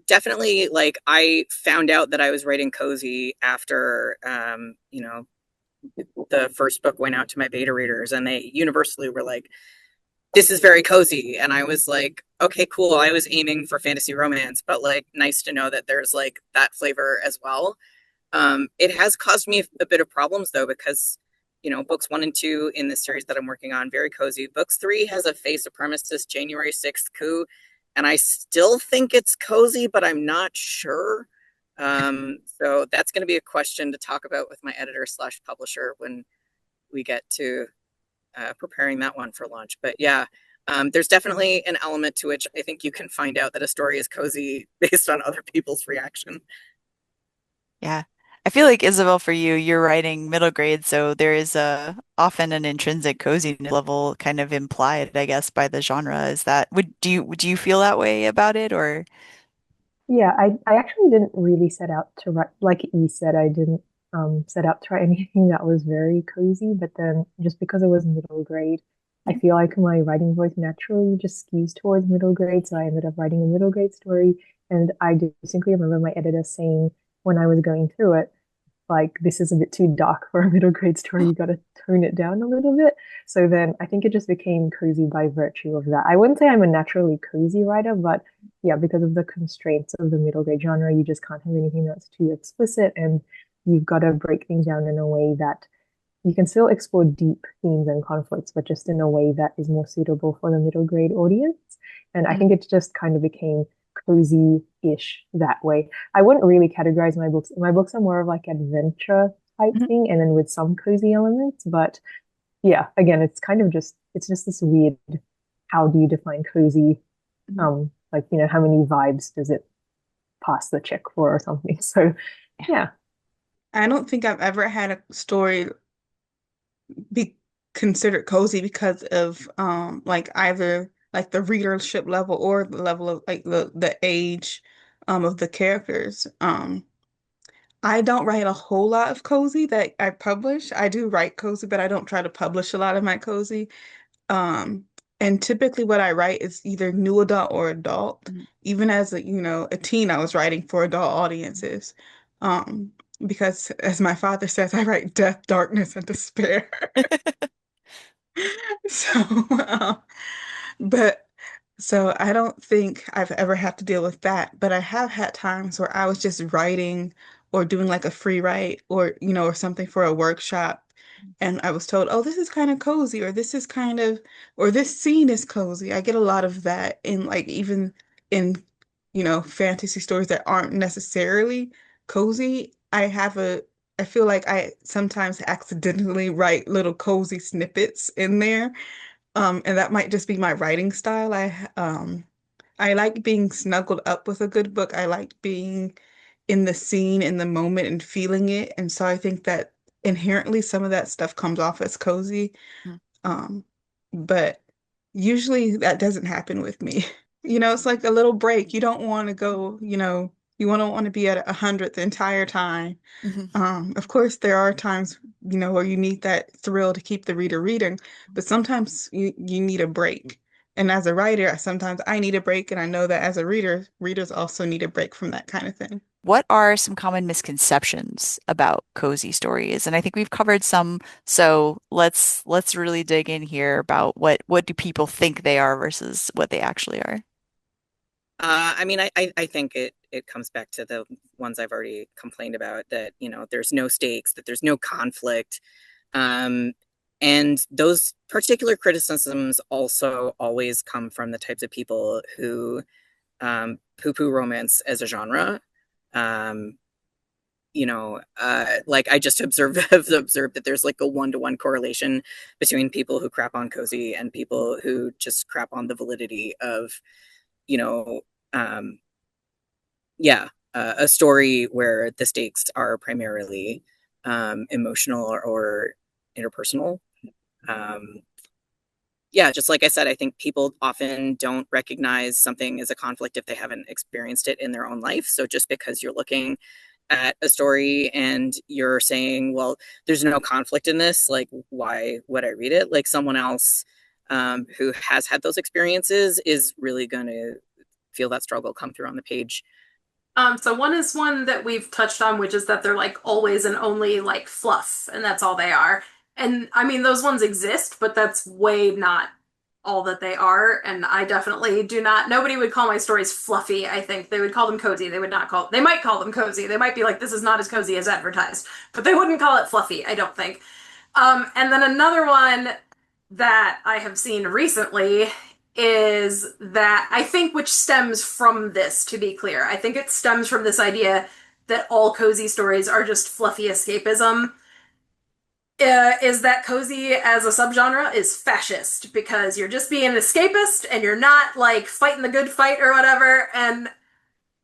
Definitely, like, I found out that I was writing cozy after the first book went out to my beta readers, and they universally were like, this is very cozy. And I was like, okay, cool. I was aiming for fantasy romance, but like, nice to know that there's like that flavor as well. It has caused me a bit of problems though, because books 1 and 2 in the series that I'm working on, very cozy. Books 3 has a face supremacist January 6th coup, and I still think it's cozy, but I'm not sure. So that's going to be a question to talk about with my editor slash publisher when we get to preparing that one for launch. But yeah, there's definitely an element to which I think you can find out that a story is cozy based on other people's reaction. Yeah. I feel like Isabel, for you, you're writing middle grade, so there is a often an intrinsic coziness level kind of implied, I guess, by the genre. Is that would you feel that way about it or Yeah, I actually didn't really set out to write, like E said, I didn't set out to write anything that was very cozy, but then just because it was middle grade, I feel like my writing voice naturally just skews towards middle grade, so I ended up writing a middle grade story. And I distinctly remember my editor saying when I was going through it, like this is a bit too dark for a middle grade story. You got to tone it down a little bit. So then I think it just became cozy by virtue of that. I wouldn't say I'm a naturally cozy writer, but yeah, because of the constraints of the middle grade genre, you just can't have anything that's too explicit, and you've got to break things down in a way that you can still explore deep themes and conflicts, but just in a way that is more suitable for the middle grade audience. And I think it just kind of became cozy-ish that way. I wouldn't really categorize my books. My books are more of like adventure type Mhm. thing, and then with some cozy elements. But yeah, again, it's just this weird, how do you define cozy? Mhm. Like, how many vibes does it pass the check for or something? So Yeah. yeah. I don't think I've ever had a story be considered cozy because of like either like the readership level or the level of like the age of the characters. I don't write a whole lot of cozy that I publish. I do write cozy, but I don't try to publish a lot of my cozy. Um, and typically what I write is either new adult or adult. Mhm. Even as a teen, I was writing for adult audiences. Um, because as my father says, I write death, darkness, and despair. So, but so I don't think I've ever had to deal with that, but I have had times where I was just writing or doing like a free write or, or something for a workshop. And I was told, oh, this is kind of cozy, or this is kind of, or this scene is cozy. I get a lot of that in like even in, fantasy stories that aren't necessarily cozy. I feel like I sometimes accidentally write little cozy snippets in there. And that might just be my writing style. I like being snuggled up with a good book. I like being in the scene, in the moment, and feeling it. And so I think that inherently some of that stuff comes off as cozy. Mhm. Um, but usually that doesn't happen with me. It's like a little break. You don't want to go, don't want to be at 100 the entire time. Mhm. Of course, there are times, where you need that thrill to keep the reader reading, but sometimes you need a break. And as a writer, sometimes I need a break, and I know that as a reader, readers also need a break from that kind of thing. What are some common misconceptions about cozy stories? And I think we've covered some, so let's really dig in here about what do people think they are versus what they actually are. I mean, I think it comes back to the ones I've already complained about, that there's no stakes, that there's no conflict, And those particular criticisms also always come from the types of people who poo-poo romance as a genre. Um, like I just have observed that there's like a one-to-one correlation between people who crap on cozy and people who just crap on the validity of, you know, um, a story where the stakes are primarily emotional or interpersonal. Um, yeah, just like I said, I think people often don't recognize something as a conflict if they haven't experienced it in their own life. So just because you're looking at a story and you're saying, well, there's no conflict in this, like, why would I read it? Like, someone else who has had those experiences is really going to feel that struggle come through on the page. So one is one that we've touched on, which is that they're like always and only like fluff, and that's all they are. And I mean, those ones exist, but that's way not all that they are. And I definitely do not, nobody would call my stories fluffy. I think they would call them cozy. They would not call, they might call them cozy. They might be like, this is not as cozy as advertised, but they wouldn't call it fluffy, I don't think. And then another one that I have seen recently is that I think, which stems from this, to be clear. I think it stems from this idea that all cozy stories are just fluffy escapism. Is that cozy as a subgenre is fascist because you're just being an escapist and you're not like fighting the good fight or whatever. And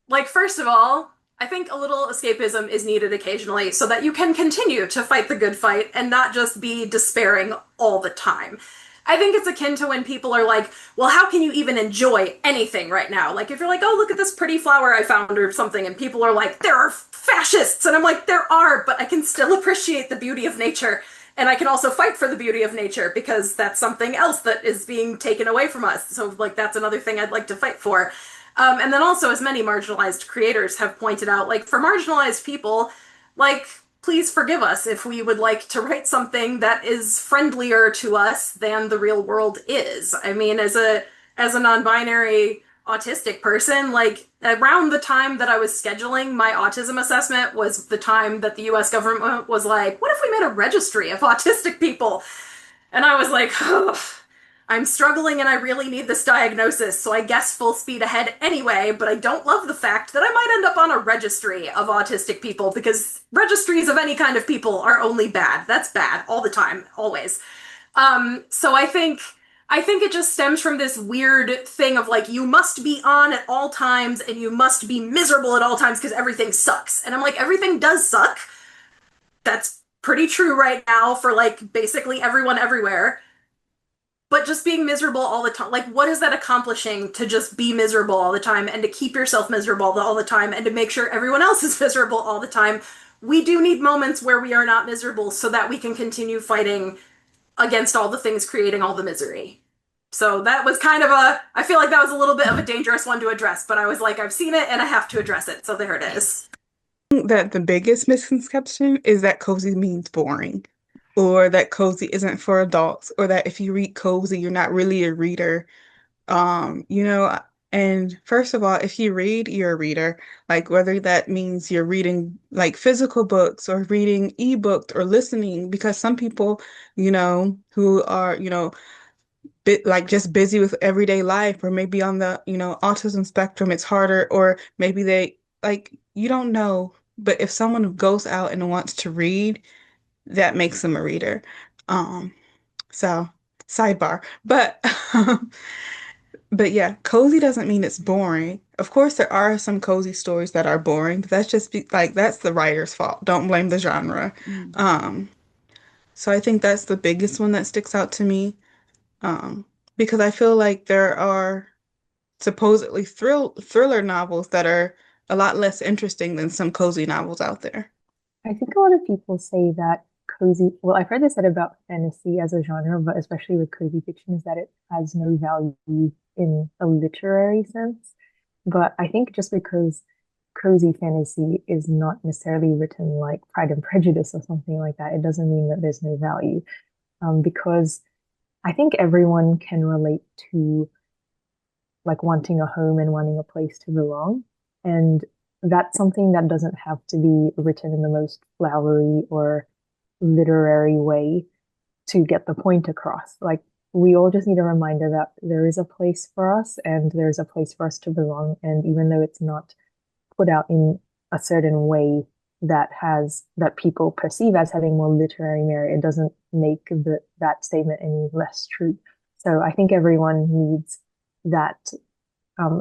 like, first of all, I think a little escapism is needed occasionally so that you can continue to fight the good fight and not just be despairing all the time. I think it's akin to when people are like, well, how can you even enjoy anything right now? Like, if you're like, oh, look at this pretty flower I found or something, and people are like, there are fascists. And I'm like, there are, but I can still appreciate the beauty of nature. And I can also fight for the beauty of nature because that's something else that is being taken away from us. So, like, that's another thing I'd like to fight for. And then also, as many marginalized creators have pointed out, like for marginalized people, like please forgive us if we would like to write something that is friendlier to us than the real world is. I mean, as a non-binary autistic person, like around the time that I was scheduling my autism assessment was the time that the US government was like, what if we made a registry of autistic people? And I was like, oh, I'm struggling and I really need this diagnosis, so I guess full speed ahead anyway, but I don't love the fact that I might end up on a registry of autistic people because registries of any kind of people are only bad. That's bad all the time, always. So I think it just stems from this weird thing of like you must be on at all times and you must be miserable at all times because everything sucks. And I'm like, everything does suck. That's pretty true right now for like basically everyone everywhere. But just being miserable all the time, like, what is that accomplishing to just be miserable all the time and to keep yourself miserable all the time and to make sure everyone else is miserable all the time? We do need moments where we are not miserable so that we can continue fighting against all the things creating all the misery. So that was kind of I feel like that was a little bit of a dangerous one to address, but I was like, I've seen it and I have to address it. So there it is. That the biggest misconception is that cozy means boring, or that cozy isn't for adults, or that if you read cozy, you're not really a reader. You know, and first of all, if you read, you're a reader. Like whether that means you're reading like physical books or reading ebooks or listening, because some people, who are, bit like just busy with everyday life, or maybe on the, autism spectrum, it's harder, or maybe they like you don't know. But if someone goes out and wants to read, that makes them a reader. Um, so sidebar. But but yeah, cozy doesn't mean it's boring. Of course, there are some cozy stories that are boring, but that's the writer's fault. Don't blame the genre. Mm. Um, so I think that's the biggest one that sticks out to me. Um, because I feel like there are supposedly thriller novels that are a lot less interesting than some cozy novels out there. I think a lot of people say that cozy, well, I've heard this said about fantasy as a genre, but especially with cozy fiction, is that it has no value in a literary sense. But I think just because cozy fantasy is not necessarily written like Pride and Prejudice or something like that, it doesn't mean that there's no value. Because I think everyone can relate to like wanting a home and wanting a place to belong. And that's something that doesn't have to be written in the most flowery or literary way to get the point across. Like, we all just need a reminder that there is a place for us and there's a place for us to belong. And even though it's not put out in a certain way that people perceive as having more literary merit, it doesn't make that statement any less true. So I think everyone that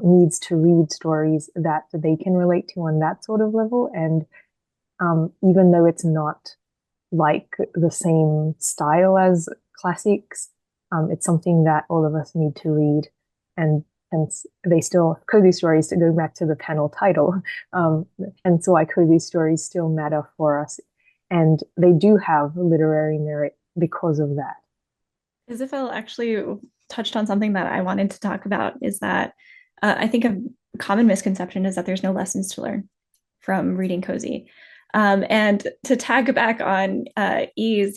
needs to read stories that they can relate to on that sort of level. And even though it's not like the same style as classics, it's something that all of us need to read. And hence, they still, cozy stories, to go back to the panel title, hence why cozy stories still matter for us. And they do have literary merit because of that. Yxavel actually touched on something that I wanted to talk about, is that I think a common misconception is that there's no lessons to learn from reading cozy. And to tag back on ease,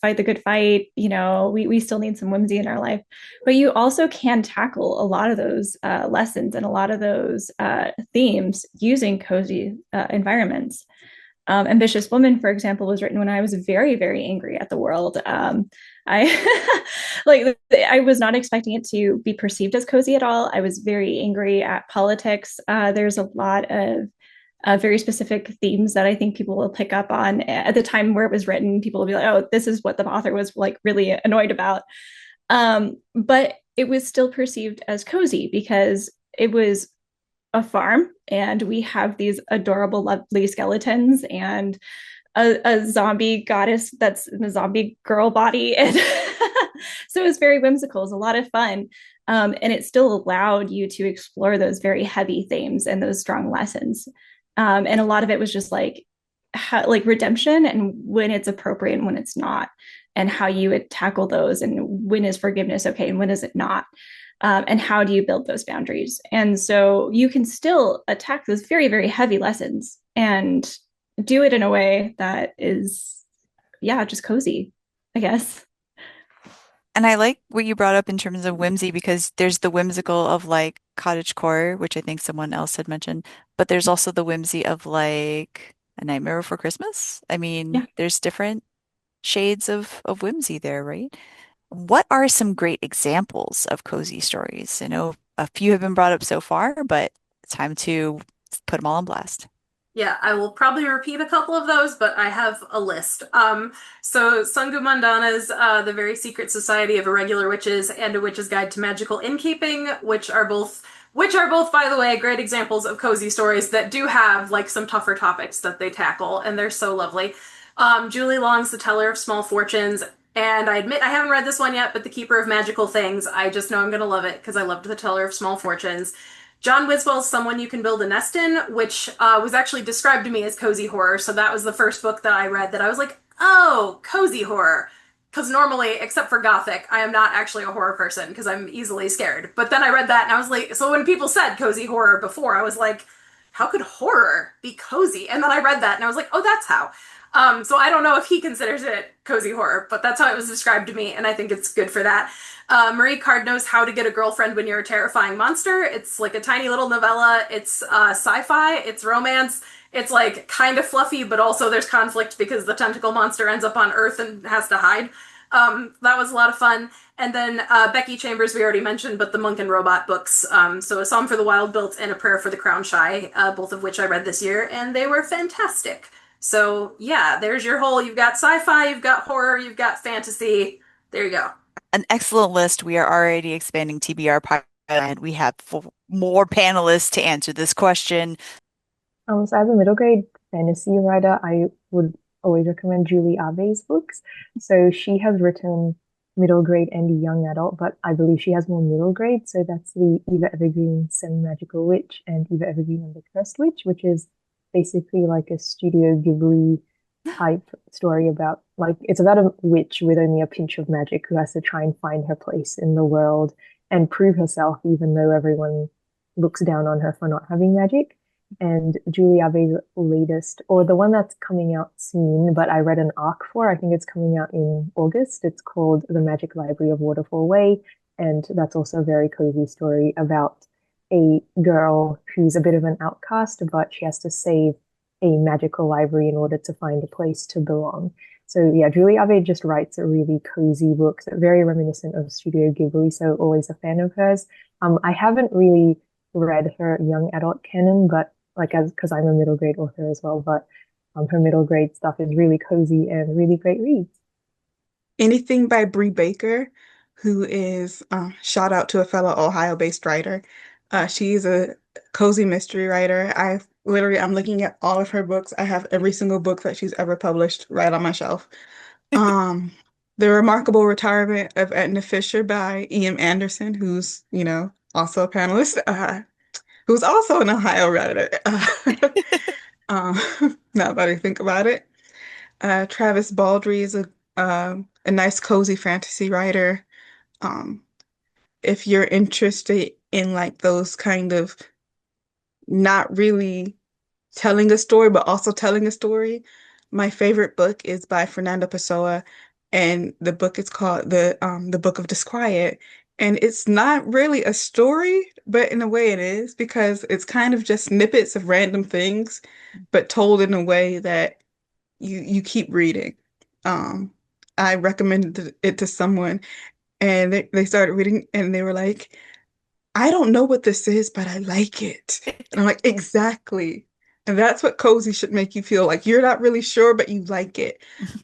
fight the good fight, we still need some whimsy in our life. But you also can tackle a lot of those lessons and a lot of those themes using cozy environments. Ambitious Woman, for example, was written when I was very, very angry at the world. I I was not expecting it to be perceived as cozy at all. I was very angry at politics. There's a lot of very specific themes that I think people will pick up on at the time where it was written. People will be like, "Oh, this is what the author was like really annoyed about," but it was still perceived as cozy because it was a farm and we have these adorable, lovely skeletons and a zombie goddess that's in a zombie girl body. And so it was very whimsical. It was a lot of fun. And it still allowed you to explore those very heavy themes and those strong lessons. And a lot of it was just like redemption and when it's appropriate and when it's not, and how you would tackle those, and when is forgiveness okay and when is it not. And how do you build those boundaries? And so you can still attack those very, very heavy lessons and do it in a way that is, yeah, just cozy, I guess. And I like what you brought up in terms of whimsy because there's the whimsical of like cottagecore, which I think someone else had mentioned, but there's also the whimsy of like A Nightmare Before Christmas. I mean, Yeah. there's different shades of whimsy there, right? What are some great examples of cozy stories? I know a few have been brought up so far, but it's time to put them all on blast. Yeah, I will probably repeat a couple of those, but I have a list. So Sungu Mandana's The Very Secret Society of Irregular Witches and A Witch's Guide to Magical Innkeeping, which are both, by the way, great examples of cozy stories that do have like some tougher topics that they tackle, and they're so lovely. Julie Long's The Teller of Small Fortunes, and I admit I haven't read this one yet, but The Keeper of Magical Things, I just know I'm gonna love it because I loved The Teller of Small Fortunes. John Wiswell's Someone You Can Build a Nest In, which was actually described to me as cozy horror. So that was the first book that I read that I was like, oh, cozy horror. Because normally, except for Gothic, I am not actually a horror person because I'm easily scared. But then I read that and I was like, so when people said cozy horror before, I was like, how could horror be cozy? And then I read that and I was like, oh, that's how. So I don't know if he considers it cozy horror, but that's how it was described to me, and I think it's good for that. Marie Cardno's How to Get a Girlfriend When You're a Terrifying Monster. It's like a tiny little novella. It's sci-fi. It's romance. It's like kind of fluffy, but also there's conflict because the tentacle monster ends up on Earth and has to hide. That was a lot of fun. And then Becky Chambers, we already mentioned, but the Monk and Robot books. So A Psalm for the Wild Built and A Prayer for the Crown Shy, both of which I read this year, and they were fantastic. So yeah, there's your whole, you've got sci-fi, you've got horror, you've got fantasy. There you go. An excellent list. We are already expanding TBR pilot, and we have more panelists to answer this question. So as a middle grade fantasy writer, I would always recommend Julie Ave's books. So she has written middle grade and young adult, but I believe she has more middle grade. So that's the Eva Evergreen Semi-Magical Witch and Eva Evergreen and the Cursed Witch, which is basically like a Studio Ghibli type story about like it's about a witch with only a pinch of magic who has to try and find her place in the world and prove herself even though everyone looks down on her for not having magic. And Julie Ave's latest, or the one that's coming out soon, but I read an arc for, I think it's coming out in August. It's called The Magic Library of Waterfall Way. And that's also a very cozy story about a girl who's a bit of an outcast, but she has to save a magical library in order to find a place to belong. So yeah, Julie Ave just writes a really cozy books, very reminiscent of Studio Ghibli. So always a fan of hers. I haven't really read her young adult canon, but like as because I'm a middle grade author as well, but her middle grade stuff is really cozy and really great reads. Anything by Bree Baker, who is shout out to a fellow Ohio-based writer. She's a cozy mystery writer. I'm looking at all of her books. I have every single book that she's ever published right on my shelf. Um, The Remarkable Retirement of Edna Fisher by E.M. Anderson, who's, also a panelist, who's also an Ohio writer. Now that I think about it. Travis Baldree is a nice, cozy fantasy writer. Um, if you're interested in like those kind of not really telling a story, but also telling a story, my favorite book is by Fernanda Pessoa, and the book is called the Book of Disquiet. And it's not really a story, but in a way it is because it's kind of just snippets of random things, but told in a way that you keep reading. Um, I recommended it to someone and they started reading and they were like, I don't know what this is, but I like it. And I'm like, exactly. And that's what cozy should make you feel like you're not really sure, but you like it.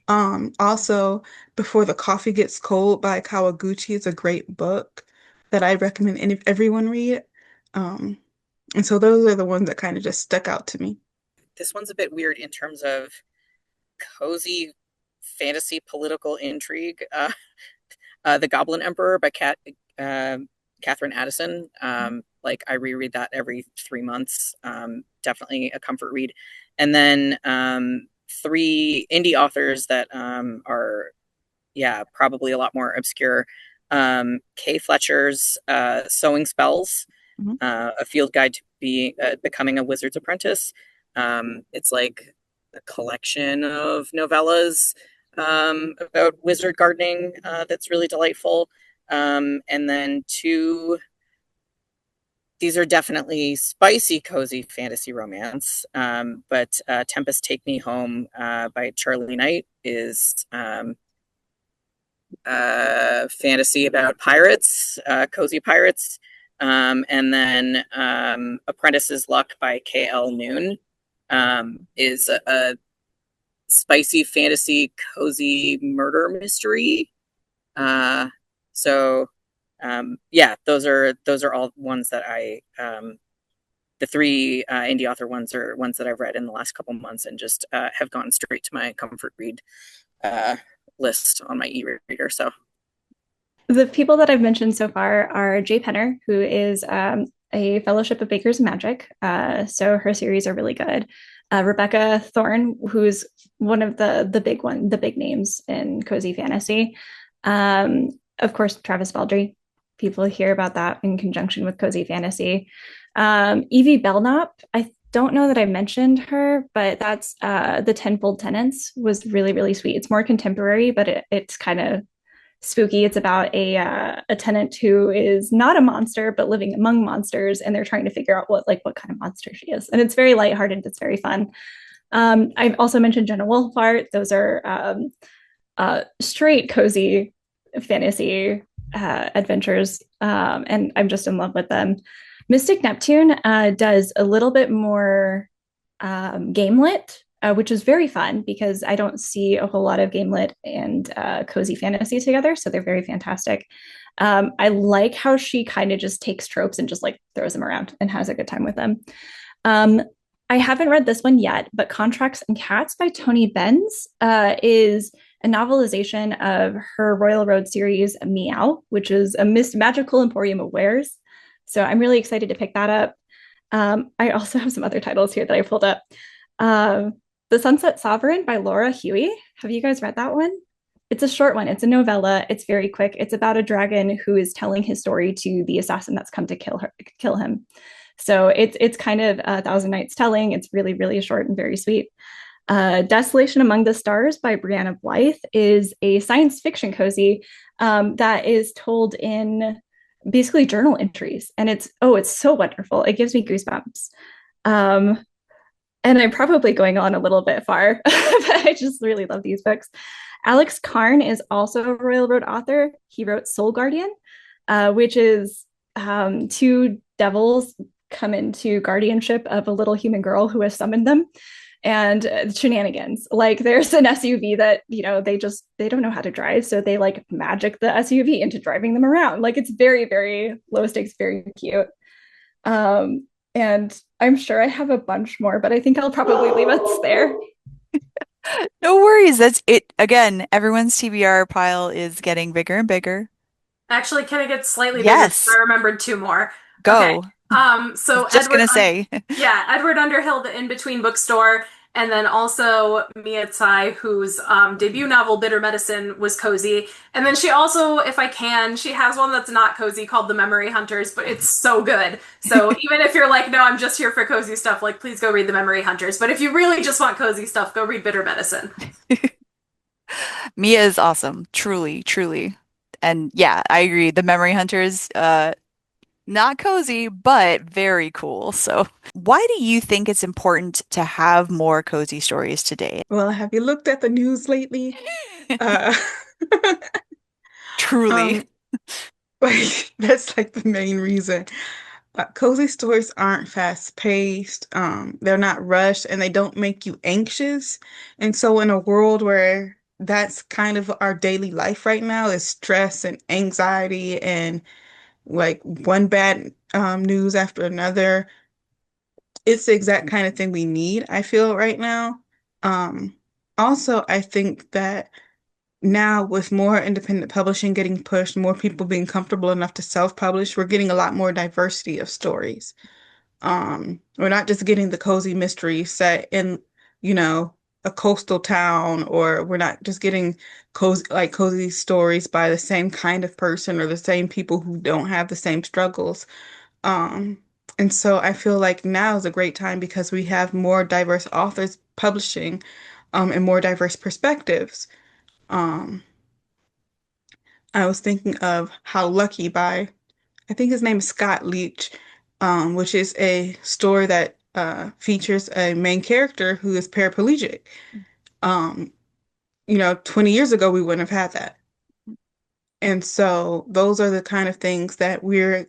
Also, Before the Coffee Gets Cold by Kawaguchi is a great book that I recommend everyone read. Um, and so those are the ones that kind of just stuck out to me. This one's a bit weird in terms of cozy fantasy political intrigue. The Goblin Emperor by Catherine Addison. Like I reread that every 3 months. Definitely a comfort read. And then three indie authors that are, yeah, probably a lot more obscure. Kay Fletcher's Sewing Spells, Mhm. a field guide to becoming a wizard's apprentice. It's like a collection of novellas about wizard gardening that's really delightful. And then these are definitely spicy, cozy fantasy romance. But Tempest Take Me Home by Charlie Knight is fantasy about pirates, cozy pirates. And then Apprentice's Luck by K.L. Noon is a spicy fantasy cozy murder mystery. Uh, so yeah, those are all ones that the three indie author ones are ones that I've read in the last couple months and just have gone straight to my comfort read uh, list on my e-reader. So The people that I've mentioned so far are Jay Penner, who is a Fellowship of Bakers and Magic. So her series are really good. Rebecca Thorne, who's one of the big names in cozy fantasy. Of course, Travis Baldree. People hear about that in conjunction with cozy fantasy. Evie Belknap, I don't know that I mentioned her, but that's the Tenfold Tenants was really, really sweet. It's more contemporary, but it's kind of spooky. It's about a tenant who is not a monster but living among monsters, and they're trying to figure out what kind of monster she is. And it's very lighthearted. It's very fun. I've also mentioned Jenna Wolfart. Those are straight cozy fantasy adventures, and I'm just in love with them. Mystic Neptune does a little bit more gamelit, which is very fun because I don't see a whole lot of gamelit and cozy fantasy together. So they're very fantastic. I like how she kind of just takes tropes and just like throws them around and has a good time with them. Um, I haven't read this one yet, but Contracts and Cats by Toni Benz is a novelization of her Royal Road series, Meow, which is a magical emporium of wares. So I'm really excited to pick that up. I also have some other titles here that I pulled up. The Sunset Sovereign by Laura Huey. Have you guys read that one? It's a short one. It's a novella. It's very quick. It's about a dragon who is telling his story to the assassin that's come to kill him. So it's kind of a Thousand Nights Telling. It's really, really short and very sweet. Desolation Among the Stars by Brianna Blythe is a science fiction cozy that is told in basically journal entries. And it's so wonderful. It gives me goosebumps. and I'm probably going on a little bit far, but I just really love these books. Alex Carn is also a Royal Road author. He wrote Soul Guardian, which is two devils come into guardianship of a little human girl who has summoned them, and shenanigans. Like there's an SUV that they don't know how to drive, so they like magic the SUV into driving them around. Like it's very very low stakes, very cute. And I'm sure I have a bunch more, but I think I'll probably leave us there. No worries. That's it. Again, everyone's TBR pile is getting bigger and bigger. Actually, can it get slightly bigger? Because I Yes, remembered two more. Okay. go. So Just gonna say. Yeah, Edward Underhill, the In Between Bookstore, and then also Mia Tsai, whose debut novel Bitter Medicine was cozy. And then she also, if I can, she has one that's not cozy called The Memory Hunters, but it's so good. So even if you're like, no, I'm just here for cozy stuff, like please go read The Memory Hunters. But if you really just want cozy stuff, go read Bitter Medicine. Mia is awesome. Truly, truly. And yeah, I agree. The Memory Hunters, not cozy, but very cool. So, why do you think it's important to have more cozy stories today? Well, have you looked at the news lately? Uh, Truly. um, like that's like the main reason. Cozy stories aren't fast paced, they're not rushed, and they don't make you anxious. And so, in a world where that's kind of our daily life right now is stress and anxiety and like one bad news after another, it's the exact kind of thing we need, I feel, right now. Um, Also, I think that now with more independent publishing getting pushed, more people being comfortable enough to self-publish, we're getting a lot more diversity of stories. We're not just getting the cozy mystery set in, you know, a coastal town, or we're not just getting cozy stories by the same kind of person or the same people who don't have the same struggles. Um, and so I feel like now is a great time because we have more diverse authors publishing, and more diverse perspectives. Um, I was thinking of How Lucky by, I think his name is Scott Leach, which is a story that features a main character who is paraplegic. Um, 20 years ago, we wouldn't have had that. And so those are the kind of things that we're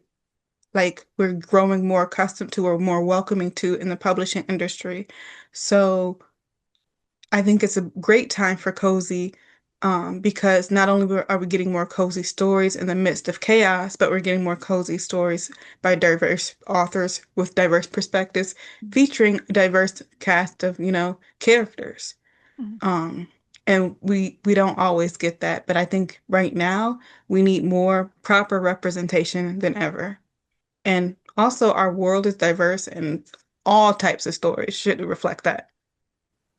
growing more accustomed to or more welcoming to in the publishing industry. So I think it's a great time for cozy, because not only are we getting more cozy stories in the midst of chaos, but we're getting more cozy stories by diverse authors with diverse perspectives, featuring a diverse cast of, characters. Um, and we don't always get that, but I think right now we need more proper representation than ever. And also, our world is diverse, and all types of stories should reflect that.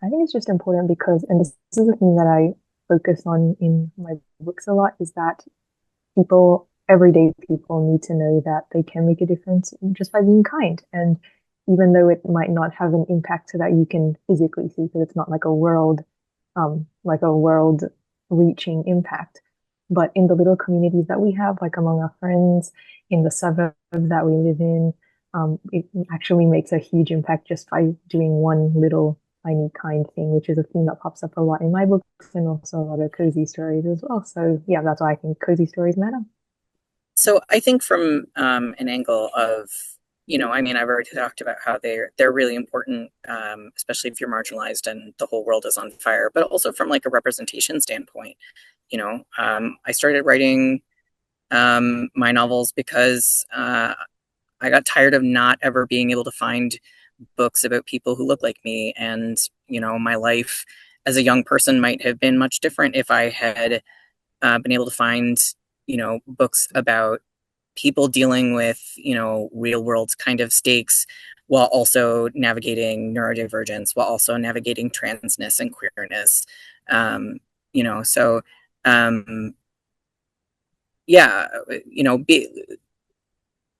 I think it's just important because, and this is the thing that I focus on in my books a lot, is that people, everyday people, need to know that they can make a difference just by being kind. And even though it might not have an impact so that you can physically see, because it's not like a world reaching impact, but in the little communities that we have, like among our friends, in the suburbs that we live in, it actually makes a huge impact just by doing one little tiny kind thing, which is a theme that pops up a lot in my books and also a lot of cozy stories as well. So yeah, that's why I think cozy stories matter. So I think from an angle of, I mean, I've already talked about how they're really important, especially if you're marginalized and the whole world is on fire, but also from like a representation standpoint. I started writing my novels because I got tired of not ever being able to find books about people who look like me. And, my life as a young person might have been much different if I had been able to find, books about people dealing with, real world kind of stakes while also navigating neurodivergence, while also navigating transness and queerness. So yeah,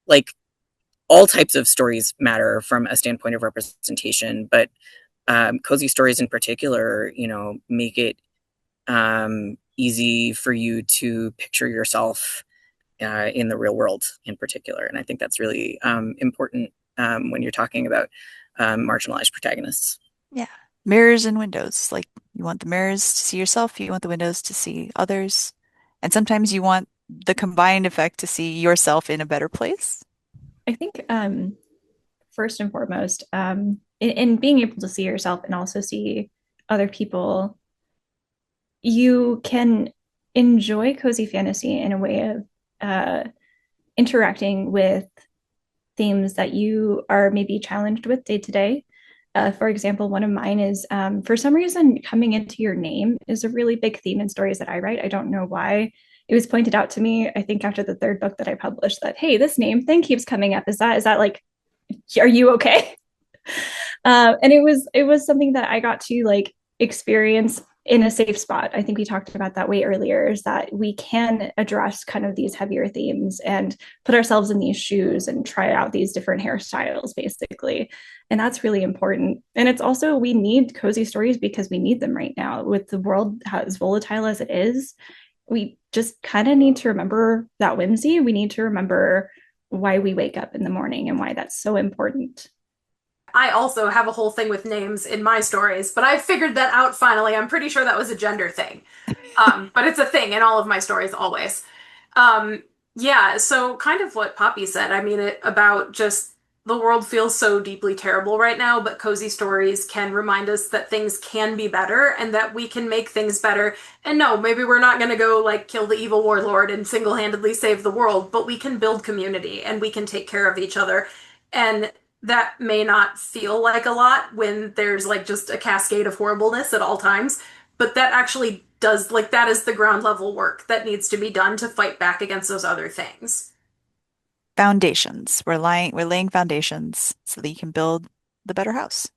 like all types of stories matter from a standpoint of representation, but cozy stories in particular, make it easy for you to picture yourself in the real world in particular. And I think that's really important when you're talking about marginalized protagonists. Yeah. Mirrors and windows. Like you want the mirrors to see yourself, you want the windows to see others. And sometimes you want the combined effect to see yourself in a better place. I think first and foremost, in being able to see yourself and also see other people, you can enjoy cozy fantasy in a way of uh, interacting with themes that you are maybe challenged with day to day. For example, one of mine is for some reason, coming into your name is a really big theme in stories that I write. I don't know why. It was pointed out to me, I think, after the third book that I published that, hey, this name thing keeps coming up. Is that like, are you okay? And it was something that I got to like experience in a safe spot. I think we talked about that way earlier, is that we can address kind of these heavier themes and put ourselves in these shoes and try out these different hairstyles, basically. And that's really important. And it's also, we need cozy stories because we need them right now. With the world as volatile as it is, we just kind of need to remember that whimsy. We need to remember why we wake up in the morning and why that's so important. I also have a whole thing with names in my stories, but I figured that out finally. I'm pretty sure that was a gender thing. But it's a thing in all of my stories always. Um, yeah, so kind of what Poppy said. I mean, it about just the world feels so deeply terrible right now, but cozy stories can remind us that things can be better and that we can make things better. And no, maybe we're not going to go like kill the evil warlord and single-handedly save the world, but we can build community and we can take care of each other. And that may not feel like a lot when there's like just a cascade of horribleness at all times, but that actually does, like, that is the ground level work that needs to be done to fight back against those other things. Foundations. We're laying foundations so that you can build the better house.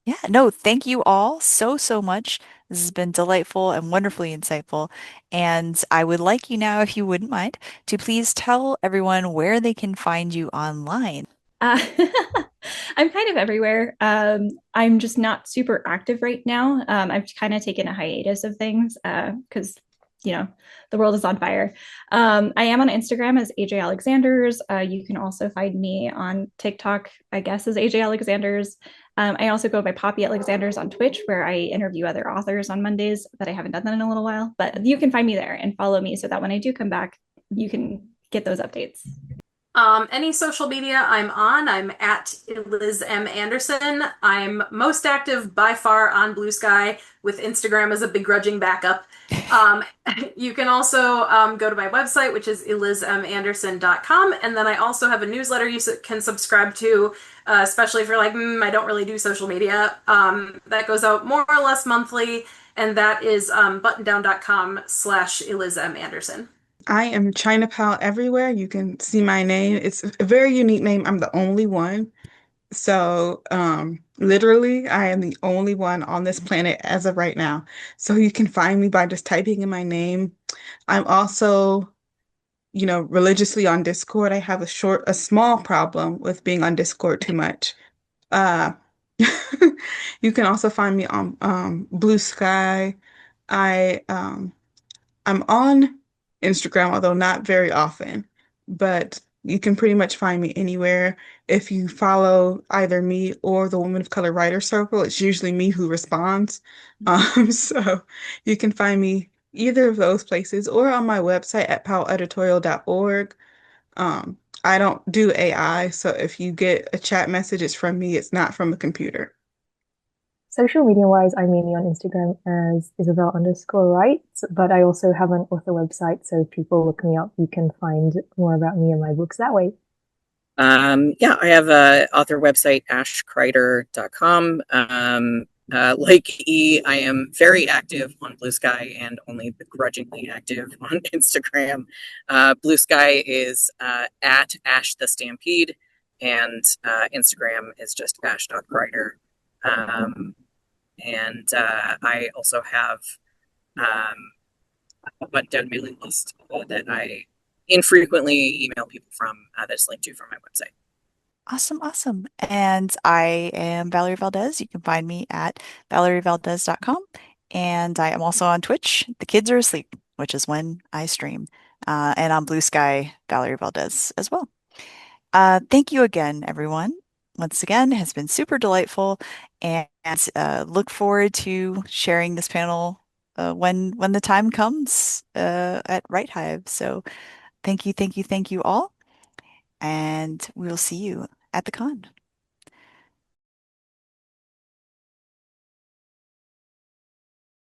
Yeah, no, thank you all so, so much. This has been delightful and wonderfully insightful. And I would like you now, if you wouldn't mind, to please tell everyone where they can find you online. Uh, I'm kind of everywhere. I'm just not super active right now. I've kind of taken a hiatus of things because, the world is on fire. I am on Instagram as AJ Alexanders. You can also find me on TikTok, I guess, as AJ Alexanders. I also go by Poppy Alexanders on Twitch, where I interview other authors on Mondays, but I haven't done that in a little while. But you can find me there and follow me so that when I do come back, you can get those updates. Any social media I'm on, I'm at Liz M. Anderson. I'm most active by far on Blue Sky, with Instagram as a begrudging backup. Um, you can also go to my website, which is elizmanderson.com. And then I also have a newsletter you can subscribe to, especially if you're like, I don't really do social media. That goes out more or less monthly. And that is buttondown.com/elizmanderson. I am China Pal everywhere. You can see my name. It's a very unique name. I'm the only one. So, literally, I am the only one on this planet as of right now. So you can find me by just typing in my name. I'm also, religiously on Discord. I have a small problem with being on Discord too much. Uh, you can also find me on Blue Sky. I I'm on Instagram, although not very often, but you can pretty much find me anywhere. If you follow either me or the Women of Color Writer Circle, it's usually me who responds. So you can find me either of those places or on my website at powelleditorial.org. I don't do AI, so if you get a chat message, it's from me, it's not from a computer. Social media wise, I'm mainly on Instagram as Yxavel_writes, but I also have an author website. So if people look me up, you can find more about me and my books that way. Yeah, I have a author website, ashkreider.com. Like E, I am very active on Blue Sky and only begrudgingly active on Instagram. Blue Sky is at Ash the Stampede, and Instagram is just ash.kreider. And I also have a button-down mailing list that I infrequently email people from, that's linked to from my website. Awesome, awesome. And I am Valerie Valdes. You can find me at valerievaldes.com. And I am also on Twitch. The kids are asleep, which is when I stream. And on Blue Sky, Valerie Valdes as well. Thank you again, everyone. once again has been super delightful, and look forward to sharing this panel when the time comes at Write Hive. So thank you, thank you, thank you all, and we'll see you at the con.